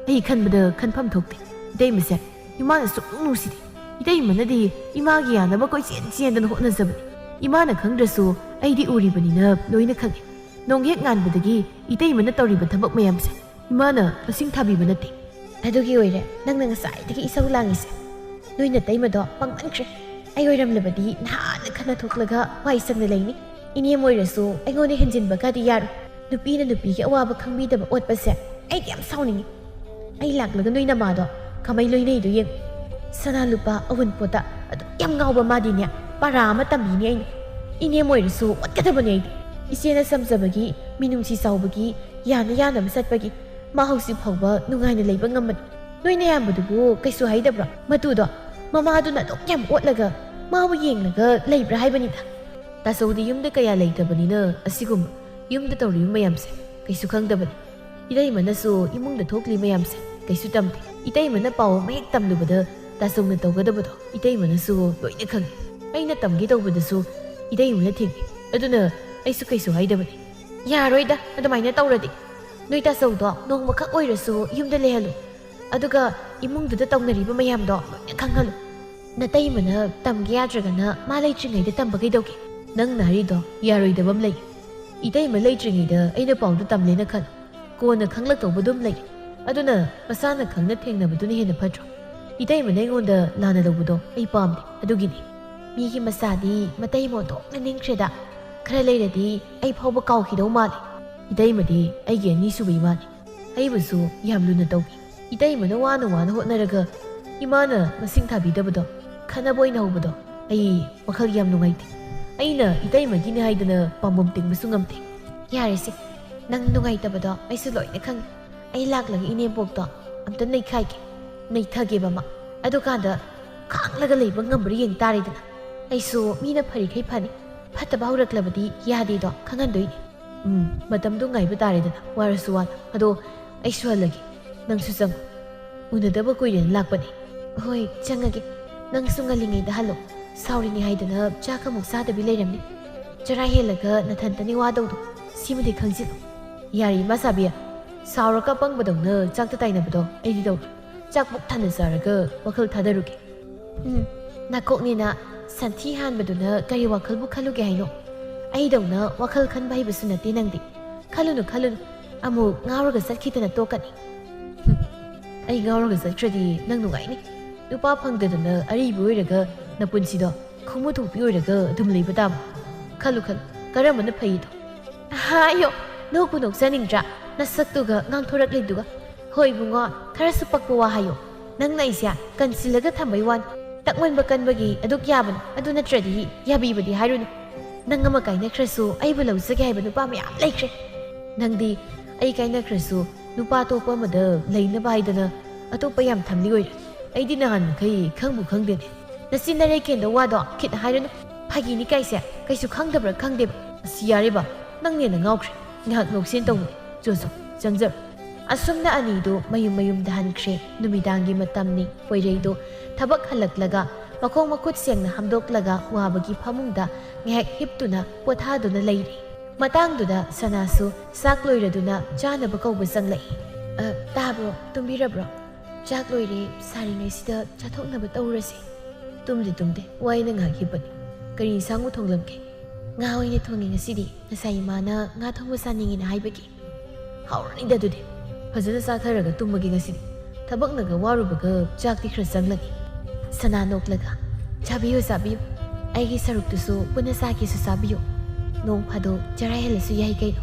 S1: ꯑꯩ ꯈꯟꯕꯗ ꯈꯟꯐꯝ ꯊꯣꯛꯇꯦ ꯏꯇꯩꯃꯁꯦ ꯏꯃꯥꯅ ꯁꯨꯛꯅꯨꯡ ꯅꯨꯡꯁꯤꯗꯦ ꯏꯇꯩꯃꯅꯗꯤ ꯏꯃꯥꯒꯤ ꯌꯥꯅꯕ ꯀꯣꯏꯆꯦꯟ ꯆꯦꯟꯗꯅ ꯍꯣꯠꯅꯖꯕꯅꯤ ꯏꯃꯥꯅ ꯈꯪꯗ꯭ꯔꯁꯨ ꯑꯩꯗꯤ ꯎꯔꯤꯕꯅꯤꯅ ꯂꯣꯏꯅ ꯈꯪꯉꯤ ꯅꯣꯡꯍꯦꯛ ꯉꯥꯟꯕꯗꯒꯤ ꯏꯇꯩꯃꯅ ꯇꯧꯔꯤꯕ ꯊꯕꯛ ꯃꯌꯥꯝꯁꯦ ꯏꯃꯥꯅ ꯃꯁꯤꯡ ꯊꯥꯕꯤꯕ ꯅꯠꯇꯦ ꯑꯗꯨꯒꯤ ꯑꯣꯏꯔꯦ ꯅꯪꯅ ꯉꯁꯥꯏꯗꯒꯤ ꯏꯁꯧ ꯂꯥꯡꯉꯤꯁꯦ ꯅꯣꯏ ꯅꯇꯩꯃꯗꯣ ꯄꯪꯃꯟꯈ꯭ꯔꯦ ꯑꯩ ꯑꯣꯏꯔꯝꯂꯕꯗꯤ ꯅꯍꯥꯟꯅ ꯈꯟꯅ ꯊꯣꯛꯂꯒ ꯋꯥꯏ ꯁꯪꯅ ꯂꯩꯅꯤ ꯏꯅꯦꯝ ꯑꯣꯏꯔꯁꯨ ꯑꯩꯉꯣꯟꯗ ꯍꯦꯟꯖꯤꯟꯕꯒꯗꯤ ꯌꯥꯔꯣꯏ ꯅꯨꯄꯤꯅ ꯅꯨꯄꯤꯒꯤ ꯑꯋꯥꯕ ꯈꯪꯕꯤꯗꯕ ꯑꯣꯠꯄꯁꯦ ꯑꯩꯗꯤ ꯌꯥꯝ ꯁꯥꯎꯅꯤꯡꯉꯤ ꯑꯩ ꯂꯥꯛꯂꯒ ꯅꯣꯏ ꯅꯃꯥꯗꯣ ꯀꯃꯥꯏ ꯂꯣꯏꯅꯩꯗꯣ ꯌꯦꯡꯉꯨ ꯁꯅꯥ ꯂꯨꯄꯥ ꯑꯋꯨꯟꯄꯣꯠꯇ ꯑꯗꯨꯛ ꯌꯥꯝ ꯉꯥꯎꯕ ꯃꯥꯗꯤꯅꯦ ꯄꯔꯥ ꯑꯃ ꯇꯝꯕꯤꯅꯤ ꯑꯩꯅ ꯏꯅꯦꯝ ꯑꯣꯏꯔꯁꯨ ꯑꯣꯠꯀꯗꯕꯅꯤ ꯑꯩꯗꯤ ꯏꯆꯦꯅ ꯁꯝꯖꯕꯒꯤ ꯃꯤꯅꯨꯡꯁꯤ ꯆꯥꯎꯕꯒꯤ ꯌꯥꯅ ꯌꯥꯅꯕ ꯆꯠꯄꯒꯤ ꯃꯥ ꯍꯧꯖꯤꯛ ꯐꯥꯎꯕ ꯅꯨꯡꯉꯥꯏꯅ ꯂꯩꯕ ꯉꯝꯕꯅꯤ ꯅꯣꯏꯅ ꯑꯌꯥꯝꯕꯗꯨꯕꯨ ꯀꯩꯁꯨ ꯍꯥꯏꯗꯕ꯭ꯔꯣ ꯃꯇꯨꯗꯣ ꯃꯃꯥꯗꯨꯅ ꯑꯗꯨꯛ ꯌꯥꯝ ꯑꯣꯠꯂꯒ ꯃꯥꯕꯨ ꯌꯦꯡꯂꯒ ꯂꯩꯕ꯭ꯔꯥ ꯍꯥꯏꯕꯅꯤꯗ ꯇꯥꯆꯧꯗꯤ ꯌꯨꯝꯗ ꯀꯌꯥ ꯂꯩꯇꯕꯅꯤꯅ ꯑꯁꯤꯒꯨꯝꯕ ꯌꯨꯝꯗ ꯇꯧꯔꯤꯕ ꯃꯌꯥꯝꯁꯦ ꯀꯩꯁꯨ ꯈꯪꯗꯕꯅꯤ ꯏꯇꯩꯃꯅꯁꯨ ꯏꯃꯨꯡꯗ ꯊꯣꯛꯂꯤ ꯃꯌꯥꯝꯁꯦ ꯀꯩꯁꯨ ꯇꯝꯗꯦ ꯏꯇꯩꯃꯅ ꯄꯥꯎ ꯑꯃ ꯍꯦꯛ ꯇꯝꯂꯨꯕꯗ ꯇꯥꯆꯧꯅ ꯇꯧꯒꯗꯕꯗꯣ ꯏꯇꯩꯃꯅꯁꯨ ꯂꯣꯏꯅ ꯈꯪꯉꯤ ꯑꯩꯅ ꯇꯝꯒꯦ ꯇꯧꯕꯗꯁꯨ ꯏꯇꯩꯃꯅ ꯊꯤꯡꯉꯤ ꯑꯗꯨꯅ ꯑꯩꯁꯨ ꯀꯩꯁꯨ ꯍꯥꯏꯗꯕꯅꯤ ꯌꯥꯔꯣꯏꯗ ꯑꯗꯨꯃꯥꯏꯅ ꯇꯧꯔꯗꯤ ꯅꯣꯏ ꯇꯥꯆꯧꯗꯣ ꯅꯣꯡꯃꯈꯛ ꯑꯣꯏꯔꯁꯨ ꯌꯨꯝꯗ ꯂꯩꯍꯜꯂꯨ ꯑꯗꯨꯒ ꯏꯃꯨꯡꯗꯨꯗ ꯇꯧꯅꯔꯤꯕ ꯃꯌꯥꯝꯗꯣ ꯂꯣꯏꯅ ꯈꯪꯍꯜꯂꯨ ꯅꯇꯩꯃꯅ ꯇꯝꯒꯦ ꯌꯥꯗ꯭ꯔꯒꯅ ꯃꯥ ꯂꯩꯇ꯭ꯔꯤꯉꯩꯗ ꯇꯝꯕ ꯀꯩꯗꯧꯒꯦ ꯅꯪꯅ ꯍꯥꯏꯔꯤꯗꯣ ꯌꯥꯔꯣꯏꯗꯕ ꯑꯃ ꯂꯩ ꯏꯇꯩꯃ ꯂꯩꯇ꯭ꯔꯤꯉꯩꯗ ꯑꯩꯅ ꯄꯥꯎꯗꯨ ꯇꯝꯂꯦꯅ ꯈꯜꯂꯨ ꯀꯣꯟꯅ ꯈꯪꯂꯛꯇꯧꯕ ꯑꯗꯨꯝ ꯂꯩ ꯑꯗꯨꯅ ꯃꯁꯥꯅ ꯈꯪꯅ ꯊꯦꯡꯅꯕꯗꯨꯅ ꯍꯦꯟꯅ ꯐꯠꯇ꯭ꯔꯣ ꯏꯇꯩꯃꯅ ꯑꯩꯉꯣꯟꯗ ꯂꯥꯟꯅ ꯂꯧꯕꯗꯣ ꯑꯩ ꯄꯥꯝꯗꯦ ꯑꯗꯨꯒꯤꯅꯤ ꯃꯤꯒꯤ ꯃꯆꯥꯗꯤ ꯃꯇꯩꯃ ꯑꯣꯟꯊꯣꯛꯅ ꯅꯤꯡꯈ꯭ꯔꯦꯗ ꯈꯔ ꯂꯩꯔꯗꯤ ꯑꯩ ꯐꯥꯎꯕ ꯀꯥꯎꯈꯤꯗꯧ ꯃꯥꯜꯂꯦ ꯏꯇꯩꯃꯗꯤ ꯑꯩꯒꯤ ꯑꯅꯤꯁꯨꯕ ꯏꯃꯥꯅꯤ ꯑꯩꯕꯨꯁꯨ ꯌꯥꯝ ꯂꯨꯅ ꯇꯧꯕꯤ ꯏꯇꯩꯃꯅ ꯋꯥꯅ ꯋꯥꯅ ꯍꯣꯠꯅꯔꯒ ꯏꯃꯥꯅ ꯃꯁꯤꯡ ꯊꯥꯕꯤꯗꯕꯗꯣ ꯈꯟꯅꯕ ꯑꯣꯏꯅ ꯍꯧꯕꯗꯣ ꯑꯩ ꯋꯥꯈꯜ ꯌꯥꯝ ꯅꯨꯡꯉꯥꯏꯇꯦ ꯑꯩꯅ ꯏꯇꯩꯃꯒꯤꯅꯤ ꯍꯥꯏꯗꯅ ꯄꯥꯝꯕꯣꯝ ꯇꯤꯡꯕꯁꯨ ꯉꯝꯗꯦ ꯌꯥꯔꯦꯁꯦ ꯅꯪ ꯅꯨꯡꯉꯥꯏꯇꯕꯗꯣ ꯑꯩꯁꯨ ꯂꯣꯏꯅ ꯈꯪꯉꯤ ꯑꯩ ꯂꯥꯛꯂꯒ ꯏꯅꯦꯝꯄꯣꯛꯇꯣ ꯑꯝꯇ ꯅꯩꯈꯥꯏꯒꯦ ꯅꯩꯊꯒꯦꯕ ꯑꯃ ꯑꯗꯨꯀꯥꯟꯗ ꯈꯥꯡꯂꯒ ꯂꯩꯕ ꯉꯝꯕ꯭ꯔꯥ ꯌꯦꯡ ꯇꯥꯔꯦꯗꯅ ꯑꯩꯁꯨ ꯃꯤꯅ ꯐꯔꯤꯈꯩ ꯐꯅꯤ ꯐꯠꯇꯕ ꯍꯧꯔꯛꯂꯕꯗꯤ ꯌꯥꯗꯦꯗꯣ ꯈꯪꯍꯟꯗꯣꯏꯅꯤ ꯃꯇꯝꯗꯣ ꯉꯥꯏꯕ ꯇꯥꯔꯦꯗꯅ ꯋꯥꯔꯁꯨ ꯋꯥꯅ ꯑꯗꯣ ꯑꯩꯁꯨ ꯍꯜꯂꯒꯦ ꯅꯪꯁꯨ ꯆꯪꯉꯨ ꯎꯅꯗꯕ ꯀꯨꯏꯔꯦꯅ ꯂꯥꯛꯄꯅꯤ ꯍꯣꯏ ꯆꯪꯉꯒꯦ Nang sungalingay dahalo, sauri ni haidana chaka muksa da bilayram ni. Chara helaga nathantani wadaw do, simadi khangsit. Yari masabiya, saura ka pang badong na chak tatay na bado, ay di daw. Chak muk thana saraga, wakal thadarugi. Nakok ni na, santihan bado na kari wakal bukhalugi hay no. Ay daw na wakal kan bahay baso na tinang di. Kalunu, amo ngawraga sat kita na tokan ni. Ay ngawraga sat tradi nang nungay ni. Nupa pang dada na aribo iraga na punsido, kumutupi iraga dumlay badam. Kalu, karama na payi do. Hayo, nokunok saningdra, nasaktuga ngang thorak liduga. Hoy bunga, karasu pakpuwa hayo. Nang naisya, kansilaga tambaywan. Takman bakan bagi aduk yaban, adu na tradi, yabi badi harun. Nang nga makay na krasu ay balaw sa kaya ba nupa may aplay kre. Nang di ay kay na krasu nupa to pa mada lay na bahay da na ato payam tamli oy. Ay di nahan kay kang bukang din. Nasinaray kendo wado kit harun pagi ni kay siya kay su kang dabra kang deba. Siyari ba nang niya nangaw kre. Ngahak ngok tong Joso jangjar. Asum na anido mayum dahan kre numidangi matam ni poiray do tabak halaklaga makong makut siyang na hamdoklaga wabagi pamungda ngahek hiptuna pothaduna layri. Matangduda sanasu sakloiraduna janaba kauba sanglai. Tabro, tumbirabro. Jakloire saringaisida chathoknaba taurasi. Tumde, wai na ngahak hipani. Kari sangu thonglamke. Ngahoy ni thongi ngasidi nasay mana nga thongba saningina haibagi. Haurani dadudi. Fazana satharaga tummagi ngasidi. Tabaknaga warubaga jakti khra sanglagi. Sana noklaga. Chabiyo sabiyo. Aigi saruktusu punasakisu sabiyo. Nong phado jarahelasu yahi kaino.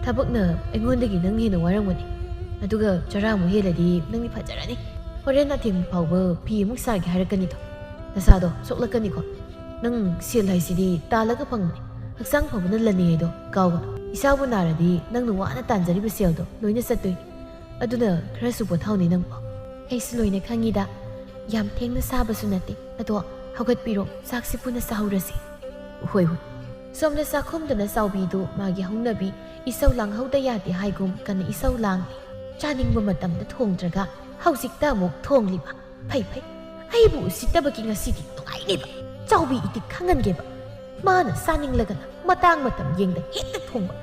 S1: Tabakna aingondagi nang hena warangwani. Aduga jaramu heladi nangni fajarani. Horen ating pauba pi muk sagi harakani to. Nasado soklakani ko. Nang sil haisidi talaga pangmani. Haksang pabana lani do kawgano. Isabu naradi nang nuwana tanjari basel do loina satui. Aduna kharasu pothauni nang pa. Aisi loina khangida. Yam thengna sabasu nate. Ado haugatpiro saksi puna sahurasi. Hoi. Somna sakhumdana saubidu magi hungnabi isau lang hauda yati haigum kana isau lang. Chaningba matamda thongdraga hausikta muk thongliba. Phai. Aibu sitabaki ngasidi tungainiba. Chaubi iti khangangeba. Mana saninglagana matang matam yengda hekta thongba.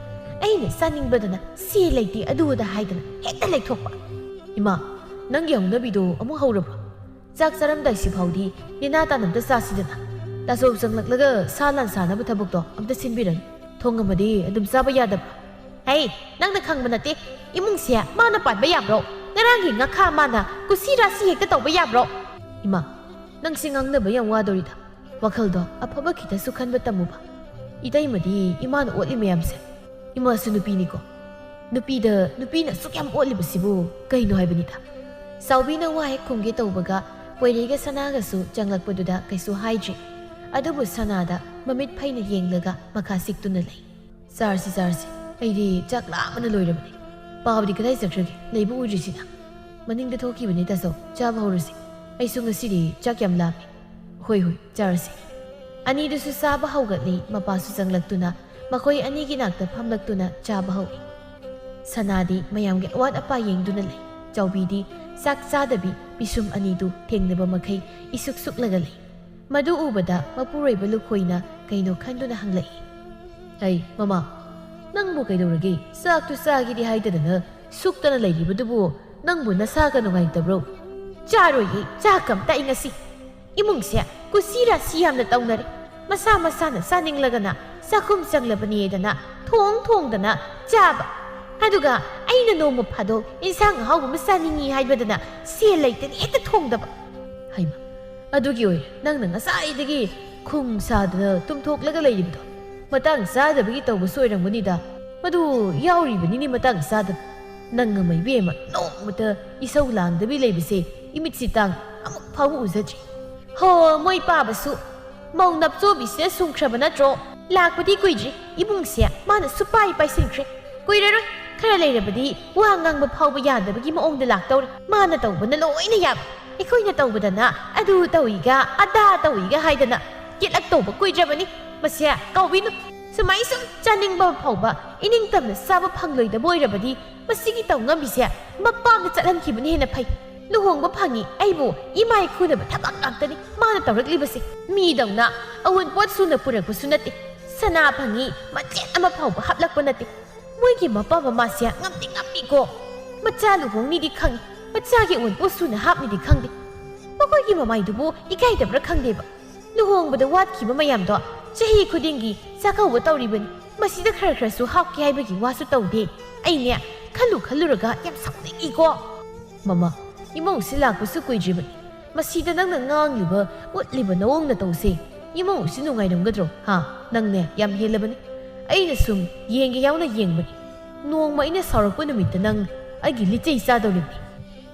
S1: Aine saningbadana si leiti aduda haidana hekta lekthokpa. Ima nangi hungnabidu amu haurabra. Chak charamdai siphawdi ninata namta sasidana. Tasob sanglaglaga salan sanaba thabukto amta sinbiran. Thongamadi adum saba yadabra. Hey, nangna khangba nate imung sia mana patba yabro. Narangi ngakha mana kusira si hekta tawba yabro. Ima nang singangnaba yang wadorida. Wakhaldo afaba khita sukhanba tamuba. Itaimadi imana otli mayamse. Ima su nupi ko. Nupina sukyam otli basibu kaino haibanita. Saubina wahe khumge tawbaga poiriga sanaga su janglakpaduda kaisu haidri. Adubu sanada mamit phaina yenglaga makha siktuna lay. Sarsi aidi chak lamana loirabani. Pawdi kadai sakrage leibu ujisina. Maningda thokibani taso chaba horasi. Aisu ngasidi chak yam lami. Hoi charasi. Ani dusu saba haugatli mapasu janglaktuna makoi ani gi nakta phamlaktuna chaba hawi. Sanadi mayamge awat apa yengduna lay. Chaubidi sak chadabi bisum anidu thengnaba makai isuk lagalay. Madu ubada mapuroiba lukhoina kaino khanduna hanglai. Hey mama, nangbu kaidoragi saktu sagidi haidadana suktana lairibadubu nangbu nasaga nungaitabro. Charoyi chakam ta ingasi. Imungsia kusira siyamna taunari. Masa-masana saninglagana sakum sanglabani dana thong dana chaba. Aduga aina noma phado insang hauba masaningi haibadana se laitani ekta thongdaba. Haima adugi oi nangna ngasaidagi khung sadana tumthoklaga leibdo. Matang sadabagi tawba soirangbanida. Madu yauribani matang sadab. Nanga maibema nomata isau langdabi leibase imitsitang amuk phawu uzatri. Ho moi pabasu mau napso bise sungkraba natro lakpadi kuidri ibungsia mana supai paisinkre kuirero khara leirabadi wa ngangbba phawba yadabagi maongda laktawre mana tawbana loina yab ikoina tawbadana adu tawiga ada tawiga haidana kitlak tawba kuidrabani masya kawbinu sumai sum chaningba phawba iningtamna saba phangloida boirabadi masigi tawngambisia mapamna chathankhibani hena phai ลูหงว่าพังงี้ไอ้บุอีไม่คุณแบบทับอักตนี่มาแต่รักลีบสิมีดังนะเอาวันปวดสุนัขปุระกุสุนัติสนาพังงี้มาเจ็ดมาเผาหับลักปนัติมวยกี่มาป้ามาเสียงับติงับปีโกมาจ้าลูหงนี่ดิขังมาจ้าเกี่ยวันปวดสุนัขหับนี่ดิขังดิมาคุยกี่มาไม่ดูบุอีไก่แต่รักขังเดียบลูหงบัดวาดขี่มายามตัวจะฮีคุดิงกี้จะเข้าวัดเตาริบันมาสิตะคราสู้หับกี่ให้ไปกี่ว่าสุดเตาดีไอเนี่ยขันลูระกะยังสักติอีกว่ามาอีโมงสิลากกุศกุยจีบันมาสิตะนั่งงางหรือว่าวัดลิบันน้องน่ะตัวสิอีโมงสินุ่งไงดงกระโดดฮะนั่งเนี่ยยามเฮลบันไอ้เนี่ยซุ่มเยียงกี่ยาวน่ะเยียงบันน้องมาไอ้เนี่ยสารกุนมิตรนั่งไอ้กิลิจิซาตัวลิบ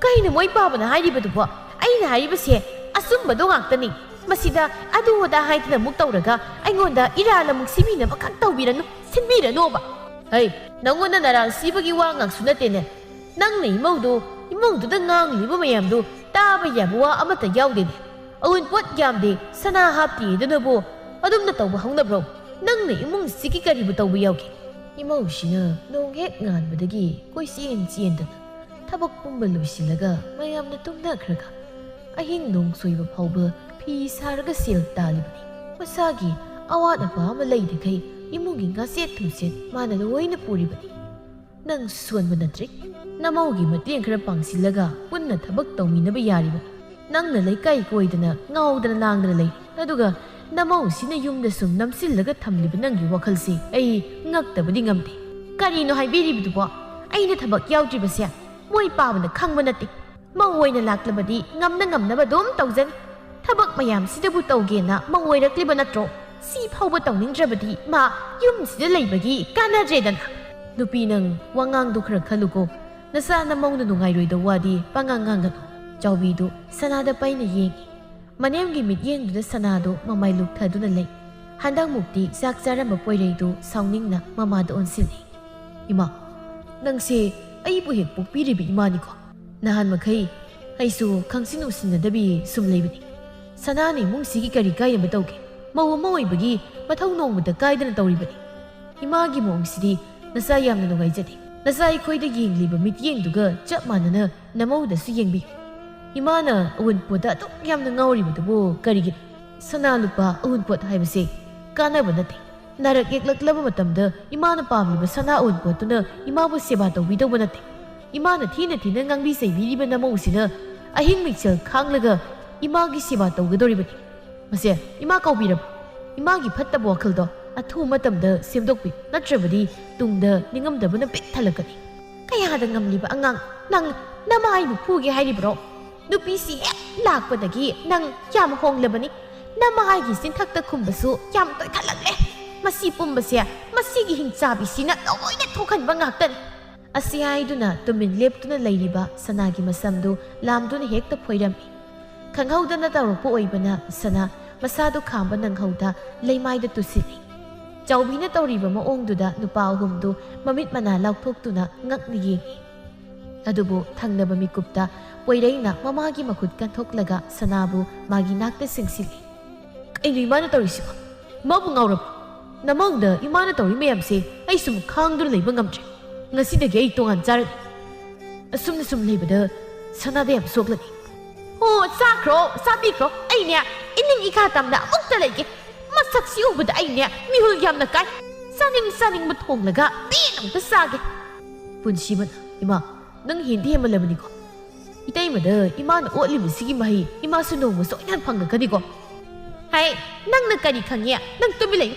S1: ก็ไอ้เนี่ยมวยป้าบันหายดิบันตัวไอ้เนี่ยหายไปเสียอาซุ่มบันดงอักตันนี่มาสิดาอดูว่าได้ให้ที่มุกตัวระกะไอ้งอนดาอิราละมุกสิบีนะมาขันตัวบีระนุสินบีระโนบะเฮ้ยน้องงอนน่ะนาราสิบกี่ว่างอักสุนัตเนี่ยนั่งนี่มองดูตั้งงางหรือว่าไม่ยามดูตาไปยามว่าอามาแต่ยาวเด่นเอาเงินปวดยามเดสนาฮับตีเดินบัวอดุมน่ะตัวห้องน่ะบรนั่งนี่มองสิกิการิบุตัวยาวกี่อีมองสินะน้องเฮ็ดงานบัดกี้กุยเสียนดันถ้าบอกปุ่มบลูสิละกะไม่ยามน่ะตุ้มน่ะครักไอ้หินน้องสวยแบบเผาเบอพี่สารก็เสียตาลิบนี่มาสากีอาวาดบ้ามาเลยเด็กให้อีมองกินก้าเสียทุ่มเสียมาน่ะด้วยน่ะปูริบนี่นั่งส่วนมันนั่นทริน้ำมองกิมาเตียงคราปังสิละกะปุ่นน่ะทับกตัวมีน่ะไปยาริบนั่งน่ะเลยใกล้กวยดนะเงาดนะนางดนะเลยแล้วดูกะน้ำมองสิน่ะยุ่มน่ะสุ่มน้ำสิละกะทำลิบนั่งอยู่ว่าคัลสิไอ้งักแต่บ่ได้งำติการีโนให้บีริบดูว่าไอ้น่ะทับกยาวจิบเสียมวยป่ามันน่ะขังมันน่ะติมองวยน่ะลักละบดีงำน่ะบ่ดมตองจันถ้าบักมายามสิเดบุตเอาเกนะมังวยรักลิบันนัตโตสีเผาบุตเอานิ่งจะบดีมายุ่มสิเดเลยบกีการน่าเจดันดูปีนังว่างางดูครักขลุโกน่าสานมองดูไงรวยดวาดีปังงางกันเจ้าวีดูสนาดไปในเยงมันยังกิมิดเยงดูสนาดูมาไม่ลุกเธอดูนั่นเลยฮันดังมุกดีซักจาระมาป่วยเลยดูสาวนิ่งนะมาดูอันสิเลยอีมานังเสไอ้ผู้เห็นปุ๊บปีริบิมานี่ก็น่าหันมาใครให้สู้ขังสินุสินดบีสุ่มเลยบดีสนานี่มุ่งสิกิการิกายังไม่ตกมาว่าไม่บกีมาท่องนองมันตะกายดันตัวริบดีฮิมากิมองสิดีน่าสายามนั่นไงจัดน่าสายคุยได้ยิงลิบมิดยิงดูกะจับมันน่ะน้ำมันได้สุยังบีฮิมาน่ะอวันปวดตุกยามนั่งเอาริบดูบ่การิกิสนาลุปะอวันปวดให้ไปสิการน่ะบันนัดนารักเอกลักลับมาตั้มเด้อฮิมาน่ะปามลิบสนาอวันปวดตัวน่ะฮิมาบุษบาตัววิดบันนัดฮิมาน่ะที่นั่งงังบีใส่วิริบันน้ำมันสิน่ะอาหิงมิเชลข้างเลยกะอีมากิสิบาตัวกระโดดริบดีมาเสียอีมาเกาบีรับอีมากิพัดตะบัวขลดอัฐูมาตั้มเดอเสียมดกบีนัดเจบดีตุงเดอนิงมเดบันเป็ดทะเลกันนี่ขยะดังงำลิบอังงังนังน้ำไอ้บุพูกี่ให้ริบรอดูปีสีหลากปนตะกี้นังยามห้องเลยบันนี่น้ำไอ้กิสินทักตะคุมบะสูยามตัวทันหลังเลยมาสีปุ่มบะเสียมาสีกิหิงจ่าบิสินะโอ้ยเนี่ยทุกขันบังหักตันอาศัยดูนะตัวมินเล็บตัวนั้นเลยริบะสนากิมาซ้ำดูลามตัวนี้เฮกตะพอยดำขังเขาดันตารุปโอยบนะสนะมาซาดูขามบันนังเขาดาเลยไม่ได้ตุสิเจ้าบินตอรีบมาองดูดานุปาวหุมดูมามิดมานาเล่าทุกตุนะงักนี่อดูบุทางเนบมีกุปตาป่วยได้นะมากิมาขุดกันทุกละกะสนาบุมากินักแต่สิงสิไอ้นี่มันตอรีสิมาบุงเอารับน้ำมองเดออีมันตอรีไม่ยอมสิไอ้สมข้างดูเลยบังกำจังงั้นสิเด็กไอ้ตัวหันจาร์สมเลยบดเดอสนาเดียมสุกเลยโอ้ซาโครซาบีโครไอเนี่ยอินิงอีกาตำนะมุกตะเลยกิมาสักซิวบดไอเนี่ยมีหุ่นยำนักไก่ซานิงมาทงเลยกะปีนังตะซาเกปุ่นชิมันอีมานังเห็นที่มันเลยมันนี่ก็อีเต้มาเด้ออีมาน่ะโอ้ลิมสิกิมาฮีอีมาสุนงมาสอยนั่นพังกันดีก็เฮ้ยนังนักกันอีกครั้งเนี่ยนังตัวไม่เลย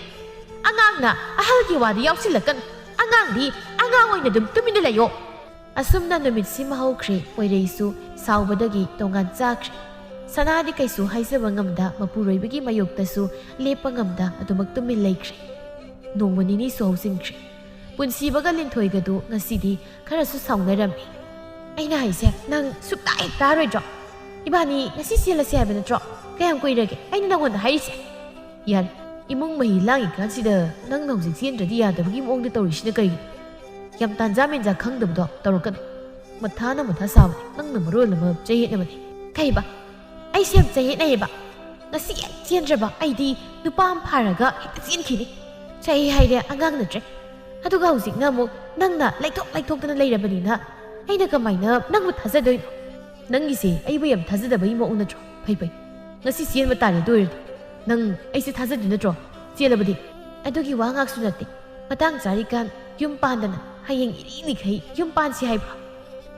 S1: อ่างน่ะอาหารกี่วันเดียวสิละกันอ่างดีอ่างวันเนี่ยตัวไม่ได้เลยโยอาสมนันนมิดซิมาฮูครีป่วยเรซูสาวบดกีตรงกันจากสนาดิไกสูให้เสบังงำดามาปูรวยบกีมายกตาสูเล็บปังงำดาอตุมักตุมิเลยครีนงวันนี้สูสิงครีปุนซีบกลินถอยกระดูงั้นสิดีข้าราสุสาวเงรำไอ้นายเสียนั่งสุดตายตาเลยจ้ะอีบ้านี้งั้นสิเสียละเสียเป็นจ้ะแกยังคุยเรื่องไอ้นี่นั่งวันไหนเสียยันอีมุงไม่หิล่างอีกครั้งสิเด้อนั่งนองสิเสียนจะดีอ่ะแต่บกีมองได้ตัวริชนึกไงยำตันจามินจะขังดับดอกตลอดกันมัทานะมัทาสาวนั่งนำรู้ละมั้งใจเย็นนะมันใครบ้าไอเสียมใจเย็นไอ้บ้างั้นสิเสียนจะบ้าไอดีดูป้ามพาระกะเสียนขี้นี่ใจให้เดียอ่างงังนั่นเจ้ถ้าทุกคนสิงห์นะมุนั่งน่ะไล่ทุกกันเลยละมันนี่นะไอ้นักก็ไม่นะนั่งมัทาจะเดิน ꯅꯪꯒꯤꯁꯦ ꯑꯩꯕꯨ ꯌꯥꯝ ꯊꯥꯖꯗꯕꯒꯤ ꯃꯑꯣꯡ ꯅꯠꯇ꯭ꯔꯣ? ꯐꯩ ꯐꯩ, ꯉꯁꯤ ꯆꯦꯟꯕ ꯇꯥꯔꯦ ꯑꯗꯨ ꯑꯣꯏꯔꯗꯤ. ꯅꯪ ꯑꯩꯁꯦ ꯊꯥꯖꯗꯣꯏ ꯅꯠꯇ꯭ꯔꯣ? ꯆꯦꯜꯂꯕꯗꯤ ꯑꯗꯨꯒꯤ ꯋꯥ ꯉꯥꯛꯁꯨ ꯅꯠꯇꯦ. ꯃꯇꯥꯡ ꯆꯥꯔꯤꯀꯥꯟ ꯌꯨꯝ ꯄꯥꯟꯗꯅ ꯍꯌꯦꯡ ꯏꯔꯤꯅꯤꯈꯩ ꯌꯨꯝ ꯄꯥꯟꯁꯤ ꯍꯥꯏꯕ꯭ꯔꯣ?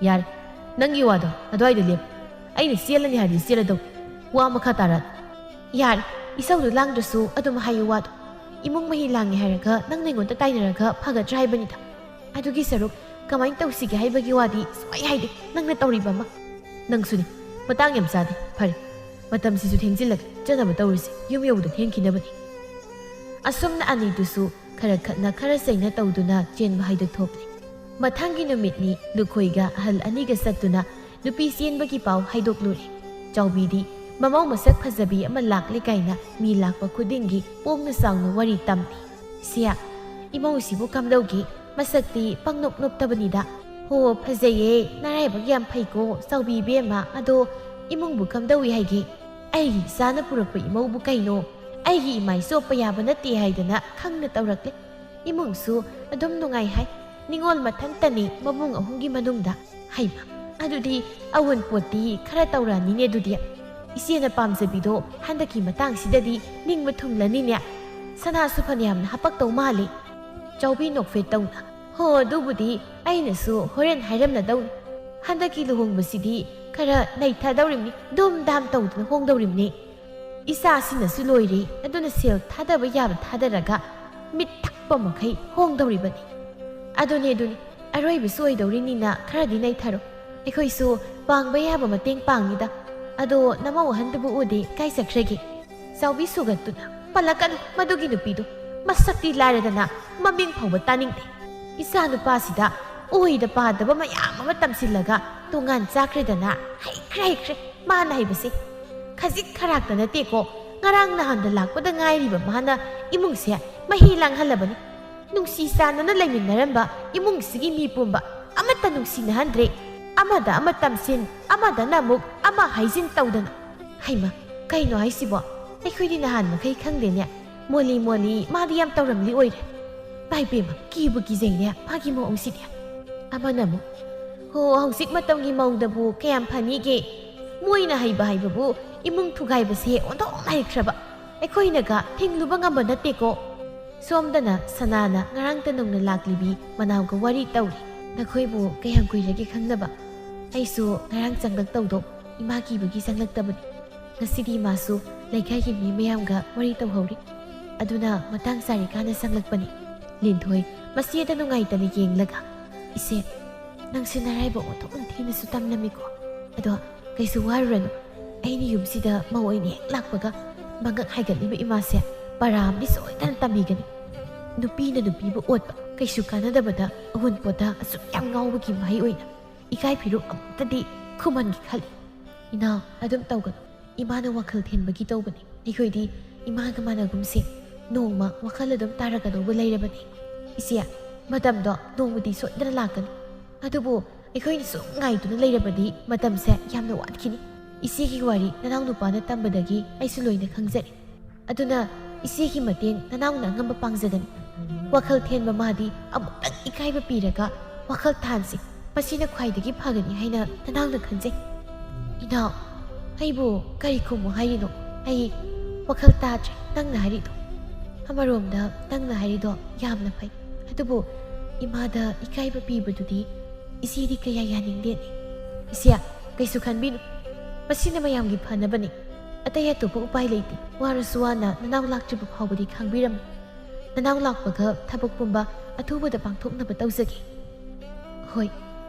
S1: ꯌꯥꯔꯦ, ꯅꯪꯒꯤ ꯋꯥꯗꯣ ꯑꯗꯨꯋꯥꯏꯗ ꯂꯦꯞ. ꯑꯩꯅ ꯆꯦꯜꯂꯅꯤ ꯍꯥꯏꯔꯗꯤ ꯆꯦꯜꯂꯗꯧ. ꯋꯥ ꯃꯈꯥ ꯇꯥꯔꯛ. ꯌꯥꯔꯦ, ꯏꯁꯧꯗꯣ ꯂꯥꯡꯗ꯭ꯔꯁꯨ ꯑꯗꯨꯝ ꯍꯥꯏꯌꯨ ꯋꯥꯗꯣ. ꯏꯃꯨꯡ ꯃꯍꯤ ꯂꯥꯡꯉꯦ ꯍꯥꯏꯔꯒ ꯅꯪꯅ ꯑꯩꯉꯣꯟꯗ ꯇꯥꯏꯅꯔꯒ ꯐꯒꯗ꯭ꯔꯥ ꯍꯥꯏꯕꯅꯤꯗ. ꯑꯗꯨꯒꯤ ꯁꯔꯨꯛ ꯀꯃꯥꯏꯅ ꯇꯧꯁꯤꯒꯦ ꯍꯥꯏꯕꯒꯤ ꯋꯥꯗꯤ ꯁꯨꯡꯍꯥꯏ ꯍꯥꯏꯗꯦ ꯅꯪꯅ ꯇꯧꯔꯤꯕ ꯑꯃ. ꯅꯪꯁꯨꯅꯤ, ꯃꯇꯥꯡ ꯌꯥꯝ ꯆꯥꯗꯦ. ꯐꯔꯦ, ꯃꯇꯝꯁꯤꯁꯨ ꯊꯦꯡꯖꯤꯜꯂꯛꯂꯦ. ꯆꯠꯅꯕ ꯇꯧꯔꯤꯁꯦ, ꯌꯨꯝ ꯌꯧꯕꯗ ꯊꯦꯡꯈꯤꯅꯕꯅꯤ. ꯑꯁꯨꯝꯅ ꯑꯅꯤꯗꯨꯁꯨ ꯈꯔ ꯈꯠꯅ ꯈꯔ ꯆꯩꯅ ꯇꯧꯗꯨꯅ ꯆꯦꯟꯕ ꯍꯥꯏꯗꯨ ꯊꯣꯛꯂꯦ. ꯃꯊꯪꯒꯤ ꯅꯨꯃꯤꯠꯅꯤ ꯂꯨꯈꯣꯏꯒ ꯑꯍꯜ ꯑꯅꯤꯒ ꯆꯠꯇꯨꯅ ꯅꯨꯄꯤ ꯆꯦꯟꯕꯒꯤ ꯄꯥꯎ ꯍꯥꯏꯗꯣꯛꯂꯨꯔꯦ. ꯆꯥꯎꯕꯤꯗꯤ ꯃꯃꯧ ꯃꯁꯛ ꯐꯖꯕꯤ ꯑꯃ ꯂꯥꯛꯂꯦ ꯀꯥꯏꯅ ꯃꯤ ꯂꯥꯛꯄ ꯈꯨꯗꯤꯡꯒꯤ ꯄꯣꯡꯅ ꯆꯥꯎꯅ ꯋꯥꯔꯤ ꯇꯝꯃꯤ. ꯁꯤꯌꯥ, ꯏꯃꯧꯁꯤꯕꯨ ꯀꯝꯗꯧꯒꯦ? ꯃꯁꯛꯇꯤ ꯄꯪꯅꯣꯞ ꯅꯣꯞꯇꯕꯅꯤꯗ. ꯍꯣ, ꯐꯖꯩꯌꯦ, ꯅꯔꯥꯏꯕꯛ ꯌꯥꯝ ꯐꯩꯀꯣ ꯆꯥꯎꯕꯤ ꯏꯕꯦꯝꯃ. ꯑꯗꯣ ꯏꯃꯨꯡꯕꯨ ꯀꯝꯗꯧꯏ ꯍꯥꯏꯒꯦ? ꯑꯩꯒꯤ ꯏꯆꯥꯅ ꯄꯨꯔꯛꯄ ꯏꯃꯧꯕꯨ ꯀꯩꯅꯣ? ꯑꯩꯒꯤ ꯏꯃꯥꯏ ꯆꯣꯞꯄ ꯌꯥꯕ ꯅꯠꯇꯦ ꯍꯥꯏꯗꯅ ꯈꯪꯅ ꯇꯧꯔꯛꯂꯦ. ꯏꯃꯨꯡꯁꯨ ꯑꯗꯨꯝ ꯅꯨꯡꯉꯥꯏ ꯍꯥꯏ. ꯅꯤꯡꯉꯣꯜ ꯃꯊꯟꯇꯅꯤ ꯃꯕꯨꯡ ꯑꯍꯨꯝꯒꯤ ꯃꯅꯨꯡꯗ. ꯍꯩꯃ, ꯑꯗꯨꯗꯤ ꯑꯋꯨꯟꯄꯣꯠꯇꯤ ꯈꯔ ꯇꯧꯔꯛꯑꯅꯤꯅꯦ ꯑꯗꯨꯗꯤ. ꯏꯆꯦꯅ ꯄꯥꯝꯖꯕꯤꯗೋ ꯍꯟꯗꯛꯀꯤ ꯃꯇꯥꯡꯁꯤꯗꯗꯤ ꯅꯤꯡꯕ ꯊꯨꯡꯂꯅꯤꯅꯦ. ꯁꯅꯥꯁꯨ ꯐꯅꯌꯥꯝꯅ ꯍꯥꯄꯛꯇꯧ ꯃꯥꯜꯂꯤ. ꯆꯥꯎꯕꯤ ꯅꯣꯛꯐꯦꯠ ꯇꯧꯅ. ꯍꯣ, ꯑꯗꯨꯕꯨꯗꯤ ꯑꯩꯅꯁꯨ ꯍꯣꯔꯦꯟ ꯍꯥꯏꯔꯝꯂꯗꯧꯅꯤ. ꯍꯟꯗꯛꯀꯤ ꯂꯨꯍꯣꯡꯕꯁꯤꯗꯤ ꯈꯔ ꯅꯩꯊꯗꯧꯔꯤꯕꯅꯤ. ꯗꯨꯝ ꯗꯥꯝ ꯇꯧꯗꯨꯅ ꯍꯣꯡꯗꯧꯔꯤꯕꯅꯤ. ꯏꯆꯥꯁꯤꯅꯁꯨ ꯂꯣꯏꯔꯦ. ꯑꯗꯨꯅ ꯁꯦꯜ ꯊꯥꯗꯕ ꯌꯥꯕ ꯊꯥꯗꯔꯒ ꯃꯤꯠ ꯊꯛꯄ ꯃꯈꯩ ꯍꯣꯡꯗꯧꯔꯤꯕꯅꯤ. ꯑꯗꯨꯅꯤ ꯑꯔꯣꯏꯕꯁꯨ ꯑꯣꯏꯗꯧꯔꯤꯅꯤꯅ ꯈꯔꯗꯤ ꯅꯩꯊꯔꯣ. ꯑꯩꯈꯣꯏꯁꯨ ꯄꯥꯡꯕ ꯌꯥꯕ ꯃꯇꯦꯡ ꯄꯥꯡꯅꯤꯗ. ꯑꯗꯣ ꯅꯃꯧ ꯑꯍꯟꯗꯨꯕꯨ ꯎꯗꯦ, ꯀꯥꯏ ꯆꯠꯈ꯭ꯔꯒꯦ? ꯆꯥꯎꯕꯤ ꯁꯨꯒꯠꯇꯨꯅ. ꯄꯜꯂꯛꯀꯅꯨ ꯃꯗꯨꯒꯤ ꯅꯨꯄꯤꯗꯣ. ꯃꯁꯛꯇꯤ ꯂꯥꯏꯔꯗꯅ ꯃꯃꯤꯡ ꯐꯥꯎꯕ ꯇꯥꯅꯤꯡꯗꯦ. ꯏꯆꯥ ꯅꯨꯄꯥꯁꯤꯗ ꯑꯣꯏꯗ ꯄꯥꯗꯕ ꯃꯌꯥꯝ ꯑꯃ ꯇꯝꯁꯤꯜꯂꯒ ꯇꯣꯉꯥꯟ ꯆꯥꯈ꯭ꯔꯦꯗꯅ. ꯍꯩꯈ꯭ꯔꯦ ꯃꯥꯅ ꯍꯩꯕꯁꯦ. ꯈꯖꯤꯛ ꯈꯔꯥꯛꯇ ꯅꯠꯇꯦꯀꯣ. ꯉꯔꯥꯡ ꯅꯍꯥꯟꯗ ꯂꯥꯛꯄꯗ ꯉꯥꯏꯔꯤꯕ ꯃꯥꯅ ꯏꯃꯨꯡꯁꯦ ꯃꯍꯤ ꯂꯥꯡꯍꯜꯂꯕꯅꯤ. ꯅꯨꯡꯁꯤ ꯆꯥꯟꯅꯅ ꯂꯩꯃꯤꯟꯅꯔꯝꯕ ꯏꯃꯨꯡꯁꯤꯒꯤ ꯃꯤ ꯄꯨꯝꯕ ꯑꯃꯠꯇ ꯅꯨꯡꯁꯤꯅꯍꯟꯗ꯭ꯔꯦ. ꯑꯃꯗ ꯑꯃ ꯇꯝꯁꯤꯟ, ꯑꯃꯗꯅ ꯑꯃꯨꯛ ꯑꯃ ꯍꯥꯏꯖꯤꯟ ꯇꯧꯗꯅ. ꯍꯩꯃ, ꯀꯩꯅꯣ ꯍꯥꯏꯁꯤꯕꯣ? ꯑꯩꯈꯣꯏꯗꯤ ꯅꯍꯥꯟ ꯃꯈꯩ ꯈꯪꯗꯦꯅꯦ. ꯃꯣꯂꯤ ꯃꯥꯗꯤ ꯌꯥꯝ ꯇꯧꯔꯝꯂꯤ ꯑꯣꯏꯔꯦ. ꯏꯃꯥꯏꯄꯦꯝꯃ, ꯀꯤꯕꯨ ꯀꯤꯖꯩꯅꯦ ꯃꯥꯒꯤ ꯃꯑꯣꯡꯁꯤꯗꯤ. ꯑꯃꯅ ꯑꯃꯨꯛ, ꯍꯣ, ꯍꯧꯖꯤꯛ ꯃꯇꯝꯒꯤ ꯃꯧꯗꯕꯨ ꯀꯌꯥꯝ ꯐꯅꯤꯒꯦ? ꯃꯣꯏꯅ ꯍꯩꯕꯕꯨ ꯏꯃꯨꯡ ꯊꯨꯒꯥꯏꯕꯁꯦ ꯑꯣꯟꯊꯣꯛꯅ ꯍꯩꯈ꯭ꯔꯕ. ꯑꯩꯈꯣꯏꯅꯒ ꯊꯤꯡꯂꯨꯕ ꯉꯝꯕ ꯅꯠꯇꯦꯀꯣ. ꯁꯣꯝꯗꯅ ꯁꯅꯥꯅ ꯉꯔꯥꯡꯇ ꯅꯧꯅ ꯂꯥꯛꯂꯤꯕꯤ ꯃꯅꯥꯎꯒ ꯋꯥꯔꯤ ꯇꯧꯔꯤ. ꯅꯈꯣꯏꯕꯨ ꯀꯌꯥꯝ ꯀꯨꯏꯔꯒꯦ ꯈꯪꯅꯕ? ꯑꯩꯁꯨ ꯉꯔꯥꯡ ꯆꯪꯂꯛꯇꯧꯗꯣ ꯏꯃꯥ ꯀꯤꯕꯒꯤ ꯆꯪꯂꯛꯇꯕꯅꯤ. ꯉꯁꯤꯗꯤ ꯏꯃꯥꯁꯨ ꯂꯩꯀꯥꯏꯒꯤ ꯃꯤ ꯃꯌꯥꯝꯒ ꯋꯥꯔꯤ ꯇꯧꯍꯧꯔꯤ. ꯑꯗꯨꯅ ꯃꯇꯥꯡ ꯆꯥꯔꯤꯀꯥꯟꯗ ꯆꯪꯂꯛꯄꯅꯤ. ꯂꯤꯟꯊꯣꯏ ꯃꯆꯦꯗ ꯅꯨꯡꯉꯥꯏꯇꯅ ꯌꯦꯡꯂꯒ, ꯏꯆꯦ, ꯅꯪꯁꯦ ꯅꯔꯥꯏꯕꯛ ꯑꯣꯟꯊꯣꯛꯅ ꯊꯤꯅꯁꯨ ꯇꯝꯂꯝꯃꯤꯀꯣ. ꯑꯗꯣ ꯀꯩꯁꯨ ꯋꯥꯔꯨꯔꯅꯨ. ꯑꯩꯅ ꯌꯨꯝꯁꯤꯗ ꯃꯧ ꯑꯣꯏꯅ ꯍꯦꯛ ꯂꯥꯛꯄꯒ ꯃꯉꯛ ꯍꯥꯏꯒꯠꯂꯤꯕ ꯏꯃꯥꯁꯦ ꯄꯔꯥ ꯑꯃꯗꯤ ꯁꯣꯏꯗꯅ ꯇꯝꯕꯤꯒꯅꯤ. ꯅꯨꯄꯤꯅ ꯅꯨꯄꯤꯕꯨ ꯑꯣꯠꯄ ꯀꯩꯁꯨ ꯀꯥꯟꯅꯗꯕꯗ ꯑꯋꯨꯟꯄꯣꯠꯇ ꯑꯁꯨꯛ ꯌꯥꯝ ꯉꯥꯎꯕꯒꯤ ꯃꯍꯩ ꯑꯣꯏꯅ ꯏꯀꯥꯏ ꯐꯤꯔꯨꯛ ꯑꯃꯨꯛꯇꯗꯤ ꯈꯨꯃꯟꯒꯦ ꯈꯜꯂꯤ. ꯏꯅꯥꯎ, ꯑꯗꯨꯝ ꯇꯧꯒꯅꯨ. ꯏꯃꯥꯅ ꯋꯥꯈꯜ ꯊꯤꯟꯕꯒꯤ ꯇꯧꯕꯅꯤ. ꯑꯩꯈꯣꯏꯗꯤ ꯏꯃꯥꯒ ꯃꯥꯟꯅꯒꯨꯝꯁꯦ. ꯅꯣꯡꯃ ꯋꯥꯈꯜ ꯑꯗꯨꯝ ꯇꯥꯔꯛꯀꯗꯧꯕ ꯂꯩꯔꯕꯅꯤ. ꯏꯆꯦ, ꯃꯇꯝꯗꯣ ꯅꯣꯡꯃꯗꯤ ꯁꯣꯏꯗꯅ ꯂꯥꯛꯀꯅꯤ. ꯑꯗꯨꯕꯨ ꯑꯩꯈꯣꯏꯅ ꯁꯨꯝ ꯉꯥꯏꯗꯨꯅ ꯂꯩꯔꯕꯗꯤ ꯃꯇꯝꯁꯦ ꯌꯥꯝꯅ ꯋꯥꯠꯈꯤꯅꯤ. ꯏꯆꯦꯒꯤ ꯋꯥꯔꯤ ꯅꯅꯥꯎ ꯅꯨꯄꯥꯅ ꯇꯝꯕꯗꯒꯤ ꯑꯩꯁꯨ ꯂꯣꯏꯅ ꯈꯪꯖꯔꯦ. ꯑꯗꯨꯅ ꯏꯆꯦꯒꯤ ꯃꯇꯦꯡ ꯅꯅꯥꯎꯅ ꯑꯉꯝꯕ ꯄꯥꯡꯖꯒꯅꯤ. ꯋꯥꯈꯜ ꯊꯦꯟꯕ ꯃꯥꯗꯤ ꯑꯃꯨꯛꯇꯪ ꯏꯀꯥꯏꯕ ꯄꯤꯔꯒ ꯋꯥꯈꯜ ꯊꯥꯟꯁꯤ. ꯃꯁꯤꯅ ꯈ꯭ꯋꯥꯏꯗꯒꯤ ꯐꯒꯅꯤ ꯍꯥꯏꯅ ꯅꯅꯥꯎꯅ ꯈꯟꯖꯩ. ꯏꯅꯥꯎ, ꯑꯩꯕꯨ ꯀꯔꯤ ꯈꯨꯝꯃꯨ ꯍꯥꯏꯔꯤꯅꯣ? ꯑꯩ ꯋꯥꯈꯜ ꯇꯥꯗ꯭ꯔꯦ ꯅꯪꯅ ꯍꯥꯏꯔꯤꯗꯣ. ꯑꯃꯔꯣꯝꯗ ꯅꯪꯅ ꯍꯥꯏꯔꯤꯗꯣ ꯌꯥꯝꯅ ꯐꯩ. ꯑꯗꯨꯕꯨ ꯏꯃꯥꯗ ꯏꯀꯥꯏꯕ ꯄꯤꯕꯗꯨꯗꯤ ꯏꯆꯦꯗꯤ ꯀꯌꯥ ꯌꯥꯅꯤꯡꯗꯦꯅꯦ. ꯏꯆꯦ, ꯀꯩꯁꯨ ꯈꯟꯕꯤꯅꯨ. ꯃꯁꯤꯅ ꯃꯌꯥꯝꯒꯤ ꯐꯅꯕꯅꯤ. ꯑꯇꯩ ꯑꯇꯣꯞꯄ ꯎꯄꯥꯏ ꯂꯩꯇꯦ. ꯋꯥꯔꯁꯨ ꯋꯥꯅ ꯅꯅꯥꯎ ꯂꯥꯛꯇ꯭ꯔꯤꯕ ꯐꯥꯎꯕꯗꯤ ꯈꯥꯡꯕꯤꯔꯝꯃꯨ. ꯅꯅꯥꯎ ꯂꯥꯛꯄꯒ ꯊꯕꯛ ꯄꯨꯝꯕ ꯑꯊꯨꯕꯗ ꯄꯥꯡꯊꯣꯛꯅꯕ ꯇꯧꯖꯒꯦ. ꯍꯣꯏ,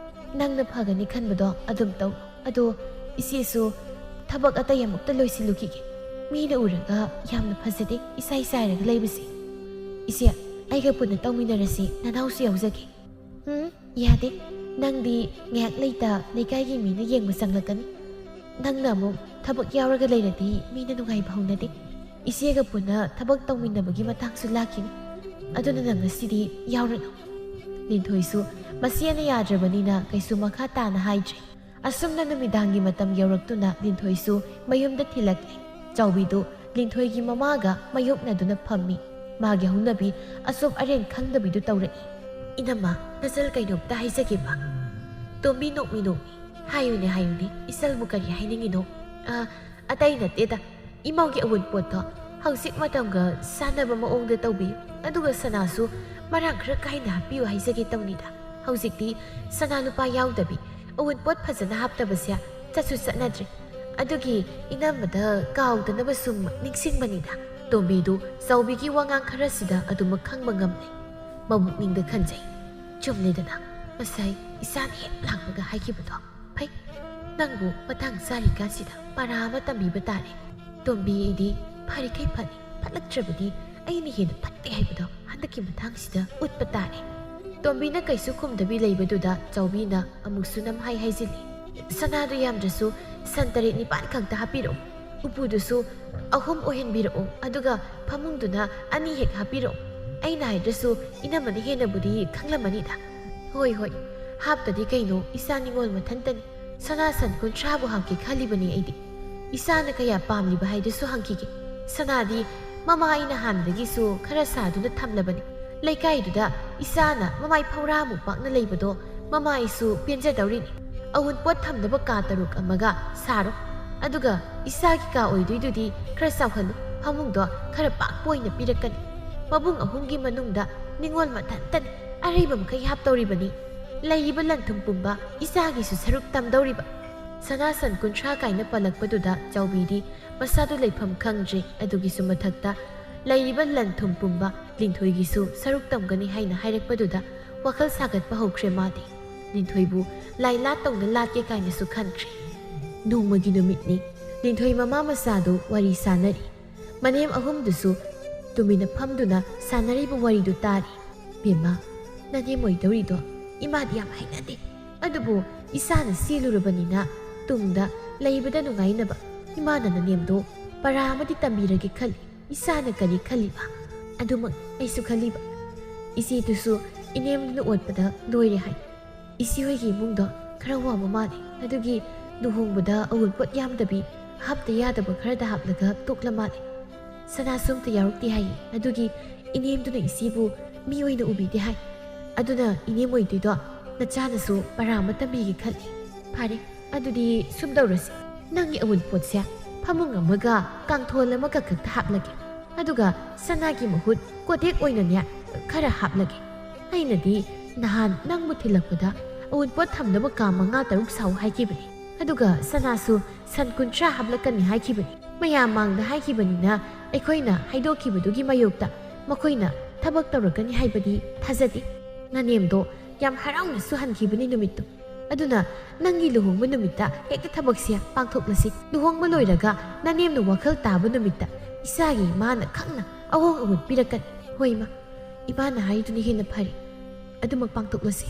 S1: ꯅꯪꯅ ꯐꯒꯅꯤ ꯈꯟꯕꯗꯣ ꯑꯗꯨꯝ ꯇꯧ. ꯑꯗꯣ ꯏꯆꯦꯁꯨ ꯊꯕꯛ ꯑꯇꯩ ꯑꯃꯨꯛꯇ ꯂꯣꯏꯁꯤꯜꯂꯨꯈꯤꯒꯦ. ꯃꯤꯅ ꯎꯔꯒ ꯌꯥꯝꯅ ꯐꯖꯗꯦ ꯏꯁꯥꯏ ꯆꯥꯏꯔꯒ ꯂꯩꯕꯁꯦ. ꯏꯆꯦ, ꯑꯩꯒ ꯄꯨꯟꯅ ꯇꯧꯃꯤꯟꯅꯔꯁꯤ. ꯅꯅꯥꯎꯁꯨ ꯌꯥꯎꯖꯒꯦ. ꯌꯥꯗꯦ. ꯅꯪꯗꯤ ꯉꯥꯏꯍꯥꯛ ꯂꯩꯇ ꯂꯩꯀꯥꯏꯒꯤ ꯃꯤꯅ ꯌꯦꯡꯕ ꯆꯪꯂꯛꯀꯅꯤ. ꯅꯪꯅ ꯑꯃꯨꯛ ꯊꯕꯛ ꯌꯥꯎꯔꯒ ꯂꯩꯔꯗꯤ ꯃꯤꯅ ꯅꯨꯡꯉꯥꯏꯕ ꯍꯧꯅꯗꯦ. ꯏꯆꯦꯒ ꯄꯨꯟꯅ ꯊꯕꯛ ꯇꯧꯃꯤꯟꯅꯕꯒꯤ ꯃꯇꯥꯡꯁꯨ ꯂꯥꯛꯈꯤꯅꯤ. ꯑꯗꯨꯅ ꯅꯪ ꯉꯁꯤꯗꯤ ꯌꯥꯎꯔꯅꯨ. ꯂꯤꯟꯊꯣꯏꯁꯨ ꯃꯆꯦꯅ ꯌꯥꯗ꯭ꯔꯕꯅꯤꯅ ꯀꯩꯁꯨ ꯃꯈꯥ ꯇꯥꯅ ꯍꯥꯏꯗ꯭ꯔꯦ. ꯑꯁꯨꯝꯅ ꯅꯨꯃꯤꯗꯥꯡꯒꯤ ꯃꯇꯝ ꯌꯧꯔꯛꯇꯨꯅ ꯂꯤꯟꯊꯣꯏꯁꯨ ꯃꯌꯨꯝꯗ ꯊꯤꯜꯂꯛꯂꯦ. ꯆꯥꯎꯕꯤꯗꯨ ꯂꯤꯟꯊꯣꯏꯒꯤ ꯃꯃꯥꯒ ꯃꯥꯌꯣꯛꯅꯗꯨꯅ ꯐꯝꯃꯤ. ꯃꯥꯒꯤ ꯍꯧꯅꯕꯤ ꯑꯁꯣꯞ ꯑꯔꯦꯟ ꯈꯪꯗꯕꯤꯗꯨ ꯇꯧꯔꯛꯏ. ꯏꯅꯝꯃ, ꯅꯆꯜ ꯀꯩꯅꯣꯝꯇ ꯍꯥꯏꯖꯒꯦꯕ. ꯇꯣꯝꯕꯤ ꯅꯣꯛꯃꯤ. ꯍꯥꯏꯌꯨꯅꯦ ꯏꯆꯜꯕꯨ ꯀꯔꯤ ꯍꯥꯏꯅꯤꯡꯉꯤꯅꯣ? ꯑꯇꯩ ꯅꯠꯇꯦꯗ, ꯏꯃꯧꯒꯤ ꯑꯋꯨꯟꯄꯣꯠꯇꯣ ꯍꯧꯖꯤꯛ ꯃꯇꯝꯒ ꯆꯥꯟꯅꯕ ꯃꯑꯣꯡꯗ ꯇꯧꯕꯤꯌꯨ, ꯑꯗꯨꯒ ꯁꯅꯥꯁꯨ ꯃꯔꯥꯡ ꯈꯔ ꯀꯥꯏꯅ ꯍꯥꯞꯄꯤꯌꯨ ꯍꯥꯏꯖꯒꯦ ꯇꯧꯅꯤꯗ꯫ ꯍꯧꯖꯤꯛꯇꯤ ꯁꯅꯥ ꯂꯨꯄꯥ ꯌꯥꯎꯗꯕꯤ ꯑꯋꯨꯟꯄꯣꯠ ꯐꯖꯅ ꯍꯥꯞꯇꯕꯁꯦ ꯆꯠꯁꯨ ꯆꯠꯅꯗ꯭ꯔꯦ, ꯑꯗꯨꯒꯤ ꯏꯅꯝꯃꯗ ꯀꯥꯎꯗꯅꯕ ꯁꯨꯝ ꯅꯤꯡꯁꯤꯡꯕꯅꯤꯗ꯫ ꯇꯣꯝꯕꯤꯗꯨ ꯆꯥꯎꯕꯤꯒꯤ ꯋꯥꯉꯥꯡ ꯈꯔꯁꯤꯗ ꯑꯗꯨꯃꯛ ꯈꯪꯕ ꯉꯝꯂꯦ꯫ ꯃꯕꯨꯛꯅꯤꯡꯗ ꯈꯟꯖꯩ, ꯆꯨꯝꯂꯦꯗꯅ ꯉꯁꯥꯏ ꯏꯆꯥꯅ ꯍꯦꯛ ꯂꯥꯛꯄꯒ ꯍꯥꯏꯈꯤꯕꯗꯣ꯫ ꯐꯩ, ꯅꯪꯕꯨ ꯃꯇꯥꯡ ꯆꯥꯔꯤꯀꯥꯟꯁꯤꯗ ꯄꯔꯥ ꯑꯃ ꯇꯝꯕꯤꯕ ꯇꯥꯔꯦ꯫ ꯇꯣꯝꯕꯤ, ꯑꯩꯗꯤ ꯐꯔꯤꯈꯩ ꯐꯅꯤ, ꯐꯠꯂꯛꯇ꯭ꯔꯕꯗꯤ ꯑꯩꯅ ꯍꯦꯟꯅ ꯐꯠꯇꯦ ꯍꯥꯏꯕꯗꯣ ꯍꯟꯗꯛꯀꯤ ꯃꯇꯥꯡꯁꯤꯗ ꯎꯠꯄ ꯇꯥꯔꯦ꯫ ꯇꯣꯝꯕꯤꯅ ꯀꯩꯁꯨ ꯈꯨꯝꯗꯕꯤ ꯂꯩꯕꯗꯨꯗ ꯆꯥꯎꯕꯤꯅ ꯑꯃꯨꯛꯁꯨ ꯅꯝꯍꯥꯏ ꯍꯥꯏꯖꯤꯜꯂꯤ, ꯁꯅꯥꯗꯨ ꯌꯥꯝꯗ꯭ꯔꯁꯨ ꯁꯟ 8-9 ꯈꯛꯇ ꯍꯥꯞꯄꯤꯔꯛꯎ, ꯎꯄꯨꯗꯨꯁꯨ 3 ꯑꯣꯏꯍꯟꯕꯤꯔꯛꯎ, ꯑꯗꯨꯒ ꯐꯃꯨꯡꯗꯨꯅ 2 ꯍꯦꯛ ꯍꯥꯞꯄꯤꯔꯛꯎ꯫ ꯑꯩꯅ ꯍꯥꯏꯗ꯭ꯔꯁꯨ ꯏꯅꯝꯃꯅ ꯍꯦꯟꯅꯕꯨꯗꯤ ꯈꯪꯂꯝꯃꯅꯤꯗ꯫ ꯍꯣꯏ, ꯍꯥꯞꯇꯗꯤ ꯀꯩꯅꯣ, ꯏꯆꯥ ꯅꯤꯉꯣꯜ ꯃꯊꯟꯇꯅꯤ꯫ ꯁꯅꯥ ꯁꯟ 30ꯕꯨ ꯍꯥꯞꯀꯦ ꯈꯜꯂꯤꯕꯅꯤ ꯑꯩꯗꯤ꯫ ꯏꯆꯥꯅ ꯀꯌꯥ ꯄꯥꯝꯂꯤꯕ ꯍꯥꯏꯗꯨꯁꯨ ꯍꯪꯈꯤꯒꯦ꯫ ꯁꯅꯥꯗꯤ ꯃꯃꯥ ꯑꯩꯅ ꯍꯥꯟꯅꯗꯒꯤꯁꯨ ꯈꯔ ꯁꯥꯗꯨꯅ ꯊꯝꯂꯕꯅꯤ꯫ ꯂꯩꯀꯥꯏꯗꯨꯗ ꯏꯆꯥꯅ ꯃꯃꯥꯏ ꯐꯧꯔꯥꯃꯨꯛ ꯄꯥꯛꯅ ꯂꯩꯕꯗꯣ ꯃꯃꯥ ꯑꯩꯁꯨ ꯄꯦꯟꯖꯗꯧꯔꯤꯅꯤ꯫ ꯑꯋꯨꯟꯄꯣꯠ ꯊꯝꯅꯕ ꯀꯥ 3 ꯑꯃꯒ ꯁꯥꯔꯣ, ꯑꯗꯨꯒ ꯏꯆꯥꯒꯤ ꯀꯥ ꯑꯣꯏꯗꯣꯏꯗꯨꯗꯤ ꯈꯔ ꯆꯥꯎꯍꯜꯂꯨ, ꯐꯃꯨꯡꯗꯣ ꯈꯔ ꯄꯥꯛꯄ ꯑꯣꯏꯅ ꯄꯤꯔꯛꯀꯅꯤ꯫ ꯃꯕꯨꯡ 3ꯒꯤ ꯃꯅꯨꯡꯗ ꯅꯤꯉꯣꯜ ꯃꯊꯟꯇꯅꯤ, ꯑꯔꯩꯕ ꯃꯈꯩ ꯍꯥꯞꯇꯧꯔꯤꯕꯅꯤ꯫ ꯂꯩꯔꯤꯕ ꯂꯟꯊꯨꯝ ꯄꯨꯝꯕ ꯏꯆꯥꯒꯤꯁꯨ ꯁꯔꯨꯛ ꯇꯝꯗꯧꯔꯤꯕ꯫ ꯁꯅꯥ ꯁꯟ 30 ꯀꯥꯏꯅ ꯄꯜꯂꯛꯄꯗꯨꯗ ꯆꯥꯎꯕꯤꯗꯤ ꯃꯁꯥꯗꯨ ꯂꯩꯐꯝ ꯈꯪꯗ꯭ꯔꯦ, ꯑꯗꯨꯒꯤꯁꯨ ꯃꯊꯛꯇ ꯂꯩꯔꯤꯕ ꯂꯟꯊꯨꯝ ꯄꯨꯝꯕ ꯂꯤꯟꯊꯣꯏꯒꯤꯁꯨ ꯁꯔꯨꯛ ꯇꯝꯒꯅꯤ ꯍꯥꯏꯅ ꯍꯥꯏꯔꯛꯄꯗꯨꯗ ꯋꯥꯈꯜ ꯁꯥꯒꯠꯄ ꯍꯧꯈ꯭ꯔꯦ ꯃꯥꯗꯤ꯫ ꯂꯤꯟꯊꯣꯏꯕꯨ ꯂꯥꯏ ꯂꯥꯠꯇꯧꯅ ꯂꯥꯠꯀꯦ ꯀꯥꯏꯅꯁꯨ ꯈꯟꯈ꯭ꯔꯦ꯫ ꯅꯣꯡꯃꯒꯤ ꯅꯨꯃꯤꯠꯅꯤ, ꯂꯤꯟꯊꯣꯏ ꯃꯃꯥ ꯃꯆꯥꯗꯨ ꯋꯥꯔꯤ ꯁꯥꯟꯅꯔꯤ꯫ ꯃꯅꯦꯝ 3ꯗꯨꯁꯨ ꯇꯨꯃꯤꯟꯅ ꯐꯝꯗꯨꯅ ꯁꯥꯟꯅꯔꯤꯕ ꯋꯥꯔꯤꯗꯨ ꯇꯥꯔꯤ꯫ ꯕꯦꯝꯃ, ꯅꯅꯦꯝ ꯑꯣꯏꯗꯧꯔꯤꯗꯣ ꯏꯃꯥꯗꯤ ꯌꯥꯝ ꯍꯩꯅꯗꯦ, ꯑꯗꯨꯕꯨ ꯏꯆꯥꯅ ꯆꯦꯜꯂꯨꯔꯕꯅꯤꯅ ꯇꯨꯡꯗ ꯂꯩꯕꯗ ꯅꯨꯡꯉꯥꯏꯅꯕ ꯏꯃꯥꯅ ꯅꯅꯦꯝꯗꯣ ꯄꯔꯥ ꯑꯃꯗꯤ ꯇꯝꯕꯤꯔꯒꯦ ꯈꯜꯂꯤ꯫ ꯏꯆꯥꯅ ꯀꯔꯤ ꯈꯜꯂꯤꯕ? ꯑꯗꯨꯃꯛ ꯑꯩꯁꯨ ꯈꯜꯂꯤꯕ꯫ ꯏꯆꯦꯗꯨꯁꯨ ꯏꯅꯦꯝꯗꯨꯅ ꯑꯣꯠꯄꯗ ꯂꯣꯏꯔꯦ ꯍꯥꯏ꯫ ꯏꯆꯦꯍꯣꯏꯒꯤ ꯏꯃꯨꯡꯗꯣ ꯈꯔ ꯋꯥꯕ ꯃꯥꯜꯂꯦ, ꯑꯗꯨꯒꯤ ꯂꯨꯍꯣꯡꯕꯗ ꯑꯋꯨꯟꯄꯣꯠ ꯌꯥꯝꯗꯕꯤ ꯍꯥꯞꯇ ꯌꯥꯗꯕ ꯈꯔꯗ ꯍꯥꯞꯂꯒ ꯇꯣꯛꯂ ꯃꯥꯜꯂꯦ꯫ ꯁꯅꯥꯁꯨ ꯑꯝꯇ ꯌꯥꯎꯔꯛꯇꯦ ꯍꯥꯏꯌꯦ, ꯑꯗꯨꯒꯤ ꯏꯅꯦꯝꯗꯨꯅ ꯏꯆꯦꯕꯨ ꯃꯤ ꯑꯣꯏꯅ ꯎꯕꯤꯗꯦ ꯍꯥꯏ꯫ ꯑꯗꯨꯅ ꯏꯅꯦꯝ ꯑꯣꯏꯗꯣꯏꯗꯣ ꯅꯆꯥꯅꯁꯨ ꯄꯔꯥ ꯑꯃ ꯇꯝꯕꯤꯒꯦ ꯈꯜꯂꯤ꯫ ꯐꯔꯦ, ꯑꯗꯨꯗꯤ ꯁꯨꯝ ꯇꯧꯔꯁꯤ, ꯅꯪꯒꯤ ꯑꯋꯨꯟꯄꯣꯠꯁꯦ ꯐꯃꯨꯡ ꯑꯃꯒ ꯀꯥꯡꯊꯣꯜ ꯑꯃꯒ ꯈꯛꯇ ꯍꯥꯞꯂꯒꯦ, ꯑꯗꯨꯒ ꯁꯅꯥꯒꯤ ꯃꯍꯨꯠ ꯀꯣꯇꯦꯛ ꯑꯣꯏꯅꯅꯦ ꯈꯔ ꯍꯥꯞꯂꯒꯦ꯫ ꯑꯩꯅꯗꯤ ꯅꯍꯥꯟ ꯅꯪꯕꯨ ꯊꯤꯜꯂꯛꯄꯗ ꯑꯋꯨꯟꯄꯣꯠ ಥꯝꯅꯕ ꯀꯥ 5-6 ꯁꯥꯎ ꯍꯥꯏꯈꯤꯕꯅꯤ, ꯑꯗꯨꯒ ಸನಾಸು ಸನ್ 30 ಹಾಬ್ಲಕ್ಕನಿ ಹಾಕಿಬನಿ ಮಯಾಂ ಮಾಂಗ್ದ ಹಾಕಿಬನಿನ ಅꯩꯈꯣꯏꯅ ಹೈದೋಕಿಬದುಗಿ ಮಯೋಕ್ತ ಮꯈꯣꯏꯅ ಥಬಕ್ ತೌರಕನಿ ಹೈಬದಿ ಥಾಜದಿ ನನೇಮ್ದೋ ಯಾಮ್ ಹರಾವ್ನಸು ಹನ್ಖಿಬನಿ ನುಮಿತ್ತು ಅದುನಾ ನಂಗಿ ಲುಹೋಂಗ್ಬ ನುಮಿತ್ತ ಹೆಕ್ತ ಥಬಕ್ಸಿಯ ಪಾಂಗ್ಥೋಕ್ಲಸಿ ಲುಹೋಂಗ್ಬ ಲೋಯ್ರಗ ನನೇಮ್ನ ವಖಲ್ ತಾಬ ನುಮಿತ್ತ ಇಸಾಗಿ ಮಾನ ಖಂಗ್ನ ಅಹೋಂಗ್ ಅವುನ್ ಪಿರಕನ್ ಹೋಯ್ಮ ಇಬಾನ ಹಾಯಿದುನಿ ಹೆನ್ನ ಫರಿ ಅದುಮಕ್ ಪಾಂಗ್ಥೋಕ್ಲಸಿ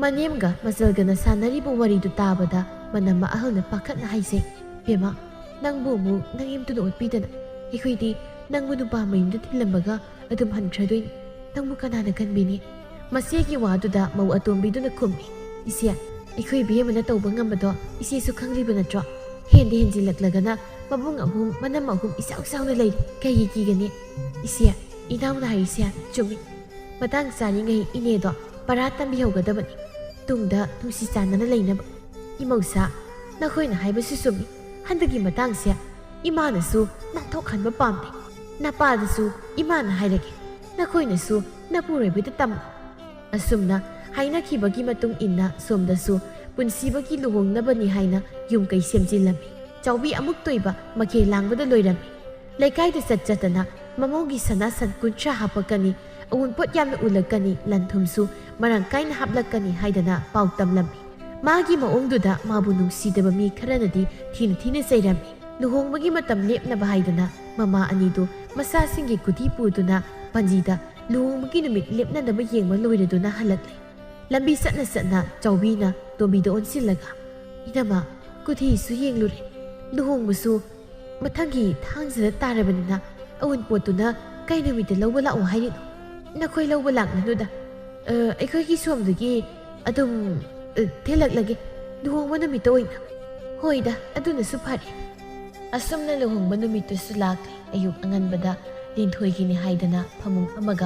S1: ಮನೇಮ್ಗ ಮಸಲ್ಗನ ಸಾನರಿಬ ವರಿದು ತಾಬದ ಮನಮ್ಮ ಅಹಲ್ನ ಪಾಖತ್ನ ಹೈಸೆ ಬೇಮಾ ನಂಗ್ಬು ಮು ನಂಗೇಮ್ತುನ ಒತ್ಪಿದನ ಅꯩꯈꯣꯏꯗꯤ ನಂಗು ನುಪಾ ಮಯುಮ್ದ ತಿಲ್ಲಂಬಗ ಅದುಮ್ ಹನ್ಖ꯭ರದೋಯ್ನಿ ನಂಗು ಕನಾನ ಕನ್ಬಿನಿ ಮಸೇಗಿ ವಾದುದ ಮೌ ಅತೋಂಬಿದುನ ಖುಮ್ಮಿ ಇಸಿಯಾ ಅꯩꯈꯣꯏ ಬೇಮನ ತೌಬ ngambado ಇಸಿಸು ಖಂಗ್ಲಿಬ ನಟ್ರೋ ಹೆಂದಿ ಹೆಂಜಿಲಕ್ಲಗನ ಮಬುಂಗ್ ಅಹುಂ ಮನಮ್ಮ ಅಹುಂ ಇಸಾವ್ ಸಾವ್ನ ಲೈ ಕೈ ಕೀಗನಿ ಇಸಿಯಾ ಇನಾವ್ನ ಹರಿಸಿಯಾ ಚುಮ್ಮಿ ಮತಾಂಗ್ ಚಾನಿಂಗೈ ಇನೇದೋ ಪರಾ ತಂಬಿ ಹೌಗದಬನಿ ತುಂಗದ ನುಸಿ ಚಾನನ ಲೈನಬ ಇಮೌಸಾ ನಖೋಯ್ನ ಹೈಬಸು ಸುಮ್ಮಿ ಹಂದಗಿ ಮತಾಂಗ್ಸ್ಯಾ ಇಮಾನಸು ನಾಥೋಖನ್ಬ ಪಾಮ್ದೆ ನಪಾದಸು ಇಮಾನ ಹೈರಗೆ ನಖೋಯ್ನಸು ನಪುರೈಬದ ತಮ್ಮ ಅಸುಮ್ನ ಹೈನಖಿಬಗಿ ಮತುಂಗ್ ಇನ್ನ ಸೋಮ್ದಸು ಪುನ್ಸಿಬಗಿ ಲುಹೋಂಗ್ನಬನಿ ಹೈನ ಯುಮ್ ಕೈ ಸೆಮ್ಜಿಲ್ಲಮಿ ಚೌಬಿ ಅಮುಕ್ ತೊಯ್ಬ ಮಖೆ ಲಾಂಗ್ಬದ ಲೋಯ್ರಮಿ ಲೈಕಾಯ್ದ ಸಚ್ಚತನ ಮಮೋಗಿ ಸನಾ ಸನ್ 30 ಹಾಪಕನಿ ಅವುನ್ಪೊಟ್ ಯಾಮ್ನ ಉಲಕ್ಕನಿ ಲಂಥುಮ್ಸು ಮರಂಗ್ ಕೈನ ಹಾಪ್ಲಕ್ಕನಿ ಹೈದನ ಪಾವ್ ತಮ್ಲಮಿ ಮಾಗಿ ಮಒಂಗ್ದುದ ಮಾಬು ನುಂಗ್ಸಿದಬ ಮಿ ಖರನದಿ ಥಿನ ಥಿನ ಚೈರಮಿ ಲುಹೋಂಗ್ಬಗಿ ಮತಂ ಲೇಪ್ನಬ ಹೈದನ ಮಮಾ ಅನಿದು ಮಸಾಸಿಂಗಿ ಕುದಿ ಪೂದುನ ಪಂಜಿದ ಲುಹೋಂಗ್ಬಗಿ ನುಮಿತ್ ಲೇಪ್ನದಬ ಯೆಂಗ್ಮ ಲೋಯ್ರದುನ ಹಲಕ್ಲೆ ಲಂಬಿ ಸತ್ನ ಸತ್ನ ಚೌಬಿನ ತೊಂಬಿದ ಒನ್ಸಿಲ್ಲಗ ಇದಮ ಕುದಿಸು ಯೆಂಗ್ಲುರೆ ಲುಹೋಂಗ್ಬಸು ಮಥಂಗಿ ಥಾಂಗ್ಸದ ತಾರಬನಿನ ಅವನ್ ಪೋತುನ ಕೈ ನುಮಿತ ಲೌಬ ಲಾವು ಹೈರಿನು ನಖೋಯ್ ಲೌಬ ಲಾಕ್ನನುದ ಅꯩꯈꯣꯏꯒꯤ ಸೋಮ್ದಗಿ ಅದುಮ್ ಥೇಲಕ್ಲಗೆ ಲುಹೋಂಗ್ಬ ನುಮಿತ ಒಯ್ನ ಹೋಯ್ದ ಅದುನಸು ಫರೆ ಅಸುಮ್ನ ಲುಹೋಂಗ್ಬ ನುಮಿತ್ತುಸು ಲಾಕ್ಲೆ ಅಯುಕ್ ಅಂಗನ್ಬದ ಲಿಂಥೋಯ್ಗಿನಿ ಹೈದನ ಫಮುಂಗ್ ಅಮಗ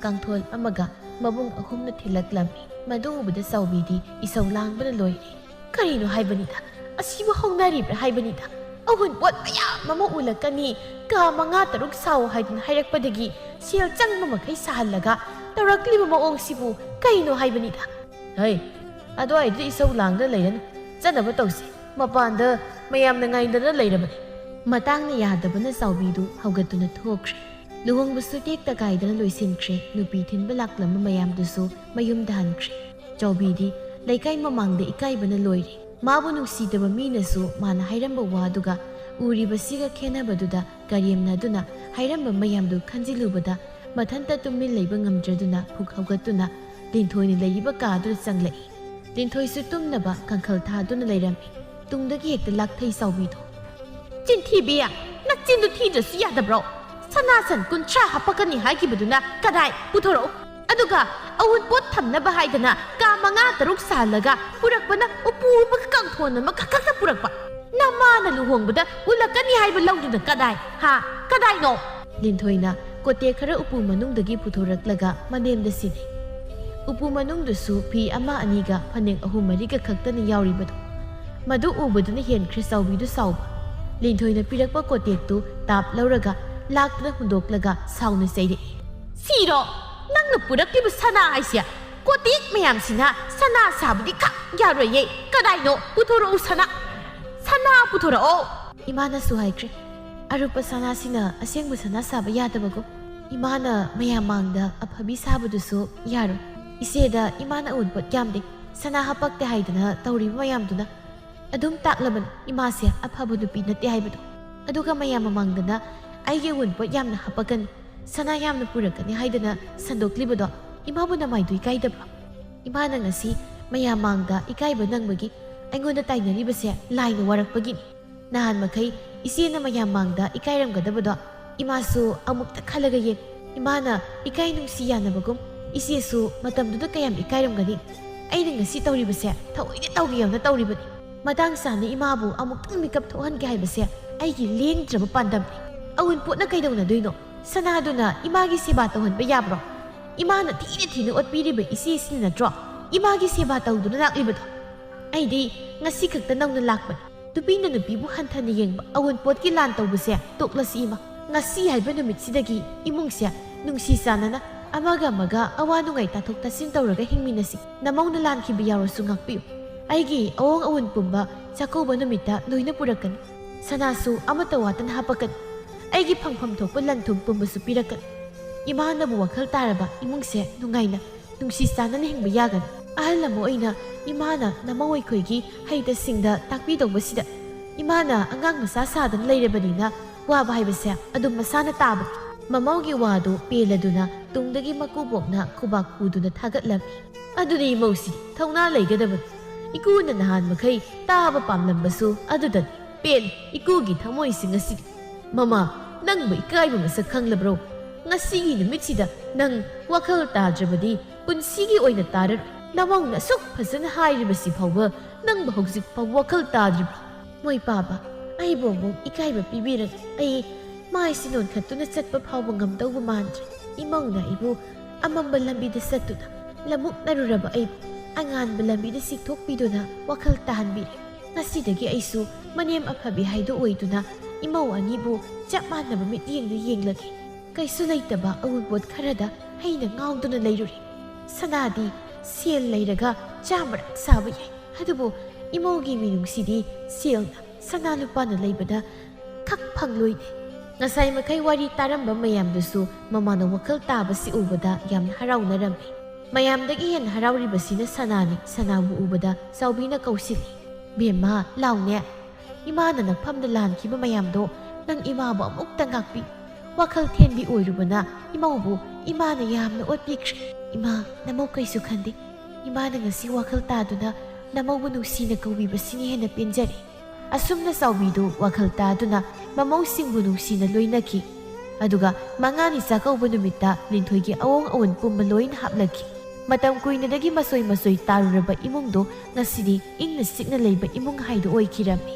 S1: ಕಾಂಥೋಲ್ ಅಮಗ ಮಬುಂಗ್ ಅಹುಮ್ನ ಥಿಲಕ್ಲಮ್ಮಿ ಮದು ಉಬದ ಸೌಬಿದಿ ಇಸೌ ಲಾಂಗ್ಬನ ಲೋಯ್ರೆ ꯀꯔꯤꯅꯣ ꯍꯥꯏꯕꯅꯤꯗ ꯑꯁꯤꯕꯨ ꯍꯧꯅꯔꯤꯕ꯭ꯔꯥ ꯍꯥꯏꯕꯅꯤꯗ ꯑꯍꯨꯟꯄꯣꯠ ꯃꯌꯥꯝ ꯑꯃ ꯎꯠꯂꯛꯀꯅꯤ ꯀꯥ 5-6 ꯁꯥꯎ ꯍꯥꯏꯗꯨꯅ ꯍꯥꯏꯔꯛꯄꯗꯒꯤ ꯁꯦꯜ ꯆꯪꯕ ꯃꯈꯩ ꯁꯥꯍꯜꯂꯒ ꯇꯧꯔꯛꯂꯤꯕ ꯃꯑꯣꯡꯁꯤꯕꯨ ꯀꯩꯅꯣ ꯍꯥꯏꯕꯅꯤꯗ ꯍꯩ ꯑꯗꯨꯋꯥꯏꯗ ꯏꯁꯧ ꯂꯥꯡꯗꯅ ꯂꯩꯔꯅꯨ ꯆꯠꯅꯕ ꯇꯧꯁꯤ ꯃꯄꯥꯟꯗ ꯃꯌꯥꯝꯅ ꯉꯥꯏꯗꯅ ꯂꯩꯔꯕꯅꯤ ꯃꯇꯥꯡꯅ ꯌꯥꯗꯕꯅ ꯆꯥꯎꯕꯤꯗꯨ ꯍꯧꯒꯠꯇꯨꯅ ꯊꯣꯛꯈ꯭ꯔꯦ ꯂꯨꯍꯣꯡꯕꯁꯨ ꯇꯦꯛꯇ ꯀꯥꯏꯗꯅ ꯂꯣꯏꯁꯤꯟꯈ꯭ꯔꯦ ꯅꯨꯄꯤ ꯊꯤꯟꯕ ꯂꯥꯛꯂꯝꯕ ꯃꯌꯥꯝꯗꯨꯁꯨ ꯃꯌꯨꯝꯗ ꯍꯟꯈ꯭ꯔꯦ ꯆꯥꯎꯕꯤꯗꯤ ꯂꯩꯀꯥꯏ ꯃꯃꯥꯡꯗ ꯏꯀꯥꯏꯕꯅ ꯂꯣꯏꯔꯦ ꯃꯥꯕꯨ ꯅꯨꯡꯁꯤꯗꯕ ꯃꯤꯅꯁꯨ ꯃꯥꯅ ꯍꯥꯏꯔꯝꯕ ꯋꯥꯗꯨꯒ ꯎꯔꯤꯕꯁꯤꯒ ꯈꯦꯟꯅꯕꯗꯨꯗ ꯀꯔꯦꯝꯅꯗꯨꯅ ꯍꯥꯏꯔꯝꯕ ꯃꯌꯥꯝꯗꯨ ꯈꯟꯖꯤꯜꯂꯨꯕꯗ ꯃꯊꯟꯇ ꯇꯨꯃꯤꯟ ꯂꯩꯕ ꯉꯝꯗ꯭ꯔꯗꯨꯅ ꯐꯨꯛ ꯍꯧꯒꯠꯇꯨꯅ ꯂꯤꯟꯊꯣꯏꯅ ꯂꯩꯔꯤꯕ ꯀꯥꯗꯨꯗ ꯆꯪꯂꯛꯏ ꯂꯤꯟꯊꯣꯏꯁꯨ ꯇꯨꯝꯅꯕ ꯀꯥꯡꯈꯜ ꯊꯥꯗꯨꯅ ꯂꯩꯔꯝꯃꯤ ꯇꯨꯡꯗꯒꯤ ꯍꯦꯛꯇ ꯂꯥꯛꯊꯩ ꯆꯥꯎꯕꯤꯗꯣ ꯆꯤꯟꯊꯤꯕꯤꯌꯥ ꯅꯆꯤꯟꯗꯨ ꯊꯤꯗ꯭ꯔꯁꯨ ꯌꯥꯗꯕ꯭ꯔꯣ ꯁꯅꯥꯁꯟ 30 ꯍꯥꯞꯄꯛꯀꯅꯤ ꯍꯥꯏꯈꯤꯕꯗꯨꯅ ꯀꯗꯥꯏ ꯄꯨꯊꯣꯔꯛꯎ ꯑꯗꯨꯒ ꯑꯎꯟꯄꯣꯠ ꯊꯝꯅꯕ ꯍꯥꯏꯗꯅ ꯀꯥ 5-6 ꯁꯥꯍꯜꯂꯒ ꯄꯨꯔꯛꯄꯅ ꯎꯄꯨ ꯑꯃꯒ ꯀꯥꯡꯊꯣꯟ ꯑꯃꯒ ꯈꯛꯇ ꯄꯨꯔꯛꯄ ꯅꯃꯥꯅ ꯂꯨꯍꯣꯡꯕꯗ ꯎꯠꯂꯛꯀꯅꯤ ꯍꯥꯏꯕ ꯂꯧꯗꯨꯅ ꯀꯗꯥꯏ ꯀꯗꯥꯏꯅꯣ ꯂꯤꯟꯊꯣꯏꯅ ꯀꯣꯇꯦꯛ ꯈꯔ ꯎꯄꯨ ꯃꯅꯨꯡꯗꯒꯤ ꯄꯨꯊꯣꯔꯛꯂꯒ ꯃꯅꯦꯝꯗ ꯁꯤꯟꯅꯩ ꯎꯄꯨ ꯃꯅꯨꯡꯗꯁꯨ ꯐꯤ 1-2ꯒ ꯐꯅꯦꯛ 3-4ꯒ ꯈꯛꯇꯅ ꯌꯥꯎꯔꯤꯕꯗꯣ ꯃꯗꯨ ꯎꯕꯗꯨꯅ ꯍꯦꯟꯈ꯭ꯔꯦ ꯆꯥꯎꯕꯤꯗꯨ ꯁꯥꯎꯕ ꯂꯤꯟꯊꯣꯏꯅ ꯄꯤꯔꯛꯄ ꯀꯣꯇꯦꯛꯇꯨ ꯇꯥꯞ ꯂꯧꯔꯒ ꯂꯥꯛꯇꯨꯅ ꯍꯨꯟꯗꯣꯛꯂꯒ ꯁꯥꯎꯅ ꯆꯩꯔꯛꯏ ꯁꯤꯔꯣ ꯅꯪꯅ ꯄꯨꯔꯛꯂꯤꯕ ꯁꯅꯥ ꯍꯥꯏꯁꯦ ꯀꯣꯇꯦꯛ ꯃꯌꯥꯝꯁꯤꯅ ꯁꯅꯥ ꯁꯥꯕꯗꯤ ꯈꯛ ꯌꯥꯔꯣꯏꯌꯦ ꯀꯗꯥꯏꯅꯣ ꯄꯨꯊꯣꯔꯛꯎ ꯁꯅꯥ ꯄꯨꯊꯣꯔꯛꯑꯣ ꯏꯃꯥꯅꯁꯨ ꯍꯥꯏꯈ꯭ꯔꯦ ꯑꯔꯨꯞꯄ ꯁꯅꯥꯁꯤꯅ ꯑꯁꯦꯡꯕ ꯁꯅꯥ ꯁꯥꯕ ꯌꯥꯗꯕꯒꯣ ꯏꯃꯥꯅ ꯃꯌꯥꯝ ꯃꯥꯡꯗ ꯑꯐꯕꯤ ꯁꯥꯕꯗꯨꯁꯨ ꯌꯥꯔꯣꯏ ꯏꯆꯦꯗ ꯏꯃꯥꯅ ꯑꯎꯟꯄꯣꯠ ꯌꯥꯝꯗꯦ ꯁꯅꯥ ꯍꯥꯞꯄꯛꯇꯦ ꯍꯥꯏꯗꯅ ꯇꯧꯔꯤꯕ ꯃꯌꯥꯝꯗꯨꯅ ꯑꯗꯨꯝ ꯇꯥꯛꯂꯕꯅꯤ ꯏꯃꯥꯁꯦ ꯑꯐꯕ ꯅꯨꯄꯤ ꯅꯠꯇꯦ ꯍꯥꯏꯕꯗꯣ ꯑꯗꯨꯒ ꯃꯌꯥꯝ ꯃꯃꯥꯡꯗꯅ ꯑꯩꯒꯤ ꯑꯎꯟꯄꯣꯠ ꯌꯥꯝꯅ ꯍꯥꯞꯄꯛꯀꯅꯤ ꯁꯅꯥ ꯌꯥꯝꯅ ꯄꯨꯔꯛꯀꯅꯤ ꯍꯥꯏꯗꯅ ꯁꯟꯗꯣꯛꯂꯤꯕꯗꯣ ꯏꯃꯥꯕꯨ ꯅꯃꯥꯏꯗꯨ ꯏꯀꯥꯏꯗꯕ꯭ꯔꯣ ꯏꯃꯥꯅ ꯉꯁꯤ ꯃꯌꯥꯝ ꯃꯥꯡꯗ ꯏꯀꯥꯏꯕ ꯅꯪꯕꯒꯤ ꯑꯩꯉꯣꯟꯗ ꯇꯥꯏꯅꯔꯤꯕꯁꯦ ꯂꯥꯏꯅ ꯋꯥꯔꯛꯄꯒꯤꯅꯤ ꯅꯍꯥꯟ ꯃꯈꯩ ꯏꯆꯦꯅ ꯃꯌꯥꯝ ꯃꯥꯡꯗ ꯏꯀꯥꯏꯔꯝꯒꯗꯕꯗꯣ ꯏꯃꯥꯁꯨ ꯑꯃꯨꯛꯇ ꯈꯜꯂꯒ ꯌꯦꯡ ꯏꯃꯥꯅ ꯏꯀꯥꯏ ꯅꯨꯡꯁꯤ ꯌꯥꯅꯕꯒꯨꯝ ꯏꯆꯦꯁꯨ ꯃꯇꯝꯗꯨꯗ ꯀꯌꯥꯝ ꯏꯀꯥꯏꯔꯝꯒꯅꯤ ꯑꯩꯅ ꯉꯁꯤ ꯇꯧꯔꯤꯕꯁꯦ ꯊꯑꯣꯏꯅ ꯇꯧꯒꯦ ꯌꯥꯎꯅ ꯇꯧꯔꯤꯕꯅꯤ ꯃꯇꯥꯡ ꯆꯥꯅ ꯏꯃꯥꯕꯨ ꯑꯃꯨꯛꯇꯪ ꯃꯤꯀꯞ ꯊꯣꯛꯍꯟꯒꯦ ꯍꯥꯏꯕꯁꯦ ꯑꯩꯒꯤ ꯂꯦꯡꯗ꯭ꯔꯕ ꯄꯥꯟꯗꯝꯅꯤ ꯑꯎꯟꯄꯣꯠꯅ ꯀꯩꯗꯧꯅꯗꯣꯏꯅꯣ ꯁꯅꯥꯗꯨꯅ ꯏꯃꯥꯒꯤ ꯁꯦꯕꯥ ꯇꯧꯍꯟꯕ ꯌꯥꯕ꯭ꯔꯣ ꯏꯃꯥꯅ ꯊꯤꯅ ꯑꯣꯠꯄꯤꯔꯤꯕ ꯏꯆꯦꯁꯤꯅ ꯅꯠꯇ꯭ꯔꯣ ꯏꯃꯥꯒꯤ ꯁꯦꯕꯥ ꯇꯧꯗꯨꯅ ꯂꯥꯛꯂꯤꯕꯗꯣ ꯑꯩꯗꯤ ꯉꯁꯤ ꯈꯛꯇ ꯅꯧꯅ ꯂꯥꯛꯄꯅꯤ ꯅꯨꯄꯤꯅ ꯅꯨꯄꯤꯕꯨ ꯍꯟꯊꯅ ꯌꯦꯡꯕ ꯑꯎꯟꯄꯣꯠꯀꯤ ꯂꯥꯟ ꯇꯧꯕꯁꯦ ꯇꯣꯛꯂꯁꯤ ꯏꯃꯥ ꯉꯁꯤ ꯍꯥꯏꯕ ꯅꯨꯃꯤꯠꯁꯤꯗꯒꯤ ꯏꯃꯨꯡꯁꯦ ꯅꯨꯡꯁꯤ ꯆꯥꯟꯅꯅ ꯑꯃꯒ ꯑꯋꯥ ꯅꯨꯡꯉꯥꯏ ꯇꯥꯊꯣꯛ ꯇꯥꯁꯤꯟ ꯇꯧꯔꯒ ꯍꯤꯡꯃꯤꯟꯅꯁꯤ ꯅꯃꯧꯅ ꯂꯥꯟꯈꯤꯕ ꯌꯥꯎꯔꯁꯨ ꯉꯥꯛꯄꯤꯌꯨ ꯑꯩꯒꯤ ꯑꯋꯣꯡ ꯑꯋꯨꯟ ꯄꯨꯝꯕ ꯆꯥꯛꯀꯧꯕ ꯅꯨꯃꯤꯠꯇ ꯂꯣꯏꯅ ꯄꯨꯔꯛꯀꯅꯤ ꯁꯅꯥꯁꯨ ꯑꯃꯠꯇ ꯋꯥꯠꯇꯅ ꯍꯥꯞꯄꯛꯀꯅꯤ ꯑꯩꯒꯤ ꯐꯪꯐꯝ ꯊꯣꯛꯄ ꯂꯟ ꯊꯨꯝ ꯄꯨꯝꯕꯁꯨ ꯄꯤꯔꯛꯀꯅꯤ ꯏꯃꯥꯅꯕꯨ ꯋꯥꯈꯜ ꯇꯥꯔꯕ ꯏꯃꯨꯡꯁꯦ ꯅꯨꯡꯉꯥꯏꯅ ꯅꯨꯡꯁꯤ ꯆꯥꯟꯅꯅ ꯍꯤꯡꯕ ꯌꯥꯒꯅꯤ ꯑꯍꯜ ꯑꯃ ꯑꯣꯏꯅ ꯏꯃꯥꯅ ꯅꯃꯧ ꯑꯩꯈꯣꯏꯒꯤ ꯍꯩꯇ ꯁꯤꯡꯗ ꯇꯥꯛꯄꯤꯗꯧꯕꯁꯤꯗ ꯏꯃꯥꯅ ꯑꯉꯥꯡ ꯃꯆꯥ ꯁꯥꯗꯅ ꯂꯩꯔꯕꯅꯤꯅ ꯋꯥꯕ ꯍꯥꯏꯕꯁꯦ ꯑꯗꯨꯝ ꯃꯁꯥꯅ ꯇꯥꯕꯅꯤ ꯃꯃꯧꯒꯤ ꯋꯥꯗꯨ ꯄꯦꯜꯂꯗꯨꯅ ꯇꯨꯡꯗꯒꯤ ꯃꯀꯨꯕꯣꯛꯅ ꯈꯨꯕꯥꯛ ꯈꯨꯗꯨꯅ ꯊꯥꯒꯠꯂꯝꯃꯤ ꯑꯗꯨꯅꯤ ꯏꯃꯧꯁꯤ ꯊꯧꯅꯥ ꯂꯩꯒꯗꯕꯅꯤ ꯏꯀꯨꯅ ꯅꯍꯥꯟ ꯃꯈꯩ ꯇꯥꯕ ꯄꯥꯝꯂꯝꯕꯁꯨ ꯑꯗꯨꯗꯅꯤ ꯄꯦꯜꯂꯤ ꯏꯀꯨꯒꯤ ꯊꯃꯣꯏꯁꯤ ꯉꯁꯤꯗꯤ ꯃꯃꯥ ꯅꯪꯕꯨ ꯏꯀꯥꯏꯕ ꯃꯁꯛ ꯈꯪꯂꯕ꯭ꯔꯣ ꯉꯁꯤꯒꯤ ꯅꯨꯃꯤꯠꯁꯤꯗ ꯅꯪ ꯋꯥꯈꯜ ꯇꯥꯗ꯭ꯔꯕꯗꯤ ꯄꯨꯟꯁꯤꯒꯤ ꯑꯣꯏꯅ ꯇꯥꯔꯔꯣꯏ ꯅꯃꯧꯅ ꯑꯁꯨꯛ ꯐꯖꯅ ꯍꯥꯏꯔꯤꯕꯁꯤ ꯐꯥꯎꯕ ꯅꯪꯕꯨ ꯍꯧꯖꯤꯛ ꯐꯥꯎꯕ ꯋꯥꯈꯜ ꯇꯥꯗ꯭ꯔꯤꯕ꯭ꯔꯣ ꯃꯣꯏ ꯄꯥꯕ ꯑꯩꯕꯨ ꯑꯃꯨꯛ ꯏꯀꯥꯏꯕ ꯄꯤꯕꯤꯔꯒ ꯑꯩ ꯃꯥꯏꯁꯤ ꯅꯣꯟꯈꯠꯇꯨꯅ ꯆꯠꯄ ꯐꯥꯎꯕ ꯉꯝꯗꯧꯕ ꯃꯥꯟꯗ꯭ꯔꯦ ꯏꯃꯧꯅ ꯑꯩꯕꯨ ꯑꯃꯝꯕ ꯂꯝꯕꯤꯗ ꯆꯠꯇꯨꯅ ꯂꯝꯃꯨꯛꯅꯔꯨꯔꯕ ꯑꯩꯕꯨ ꯑꯉꯥꯟꯕ ꯂꯝꯕꯤꯗ ꯆꯤꯛꯊꯣꯛꯄꯤꯗꯨꯅ ꯋꯥꯈꯜ ꯇꯥꯍꯟꯕꯤꯔꯦ ꯉꯁꯤꯗꯒꯤ ꯑꯩꯁꯨ ꯃꯅꯦꯝ ꯑꯐꯕꯤ ꯍꯥꯏꯗꯨ ꯑꯣꯏꯗꯨꯅ ꯏꯃꯧ ꯑꯅꯤꯕꯨ ꯆꯞ ꯃꯥꯟꯅꯕ ꯃꯤꯠꯌꯦꯡꯗ ꯌꯦꯡꯂꯒꯦ ꯀꯩꯁꯨ ꯂꯩꯇꯕ ꯑꯎꯟꯄꯣꯠ ꯈꯔꯗ ꯍꯩꯅ ꯉꯥꯎꯗꯨꯅ ꯂꯩꯔꯨꯔꯦ ꯁꯅꯥꯗꯤ ꯁꯦꯜ ꯂꯩꯔꯒ ꯆꯥꯃꯔꯛ ꯁꯥꯕ ꯌꯥꯏ ꯑꯗꯨꯕꯨ ꯏꯃꯧꯒꯤ ꯃꯤꯅꯨꯡꯁꯤꯗꯤ ꯁꯦꯜꯅ ꯁꯅꯥ ꯂꯨꯄꯥꯅ ꯂꯩꯕꯗ ꯈꯛ ꯐꯪꯂꯣꯏꯅꯦ ꯉꯁꯥꯏ ꯃꯈꯩ ꯋꯥꯔꯤ ꯇꯥꯔꯝꯕ ꯃꯌꯥꯝꯗꯨꯁꯨ ꯃꯃꯥꯅ ꯋꯥꯈꯜ ꯇꯥꯕꯁꯤ ꯎꯕꯗ ꯌꯥꯝꯅ ꯍꯔꯥꯎꯅꯔꯝꯃꯤ ꯃꯌꯥꯝꯗꯒꯤ ꯍꯦꯟꯅ ꯍꯔꯥꯎꯔꯤꯕꯁꯤꯅ ꯁꯅꯥꯅꯤ ꯁꯅꯥꯕꯨ ꯎꯕꯗ ꯆꯥꯎꯕꯤꯅ ꯀꯧꯁꯤꯜꯂꯤ ꯕꯦꯝꯃ ꯂꯥꯎꯅꯦ ꯏꯃꯥꯅ ꯅꯛꯐꯝꯗ ꯂꯥꯟꯈꯤꯕ ꯃꯌꯥꯝꯗꯣ ꯅꯪ ꯏꯃꯥꯕꯨ ꯑꯃꯨꯛꯇ ꯉꯥꯛꯄꯤ ꯋꯥꯈꯜ ꯊꯦꯟꯕꯤ ꯑꯣꯏꯔꯨꯕꯅ ꯏꯃꯧꯕꯨ ꯏꯃꯥꯅ ꯌꯥꯝꯅ ꯑꯣꯠꯄꯤꯈ꯭ꯔꯦ ꯏꯃꯥ ꯅꯃꯧ ꯀꯩꯁꯨ ꯈꯟꯗꯦ ꯏꯃꯥꯅ ꯉꯁꯤ ꯋꯥꯈꯜ ꯇꯥꯗꯨꯅ ꯅꯃꯧꯕꯨ ꯅꯨꯡꯁꯤꯅ ꯀꯧꯕꯤꯕꯁꯤꯅ ꯍꯦꯟꯅ ꯄꯦꯟꯖꯔꯦ ꯑꯁꯨꯝꯅ ꯆꯥꯎꯕꯤꯗꯨ ꯋꯥꯈꯜ ꯇꯥꯗꯨꯅ ꯃꯃꯧꯁꯤꯡꯕꯨ ꯅꯨꯡꯁꯤꯅ ꯂꯣꯏꯅꯈꯤ ꯑꯗꯨꯒ ꯃꯉꯥꯅꯤ ꯆꯥꯛꯀꯧꯕ ꯅꯨꯃꯤꯠꯇ ꯂꯤꯟꯊꯣꯏꯒꯤ ꯑꯋꯣꯡ ꯑꯋꯨꯟ ꯄꯨꯝꯕ ꯂꯣꯏꯅ ꯍꯥꯞꯂꯛꯈꯤ ꯃꯇꯝ ꯀꯨꯏꯅꯗꯒꯤ ꯃꯁꯣꯏ ꯇꯥꯔꯨꯔꯕ ꯏꯃꯨꯡꯗꯣ ꯉꯁꯤꯗꯤ ꯏꯪꯅ ꯆꯤꯛꯅ ꯂꯩꯕ ꯏꯃꯨꯡ ꯍꯥꯏꯗꯨ ꯑꯣꯏꯈꯤꯔꯝꯃꯤ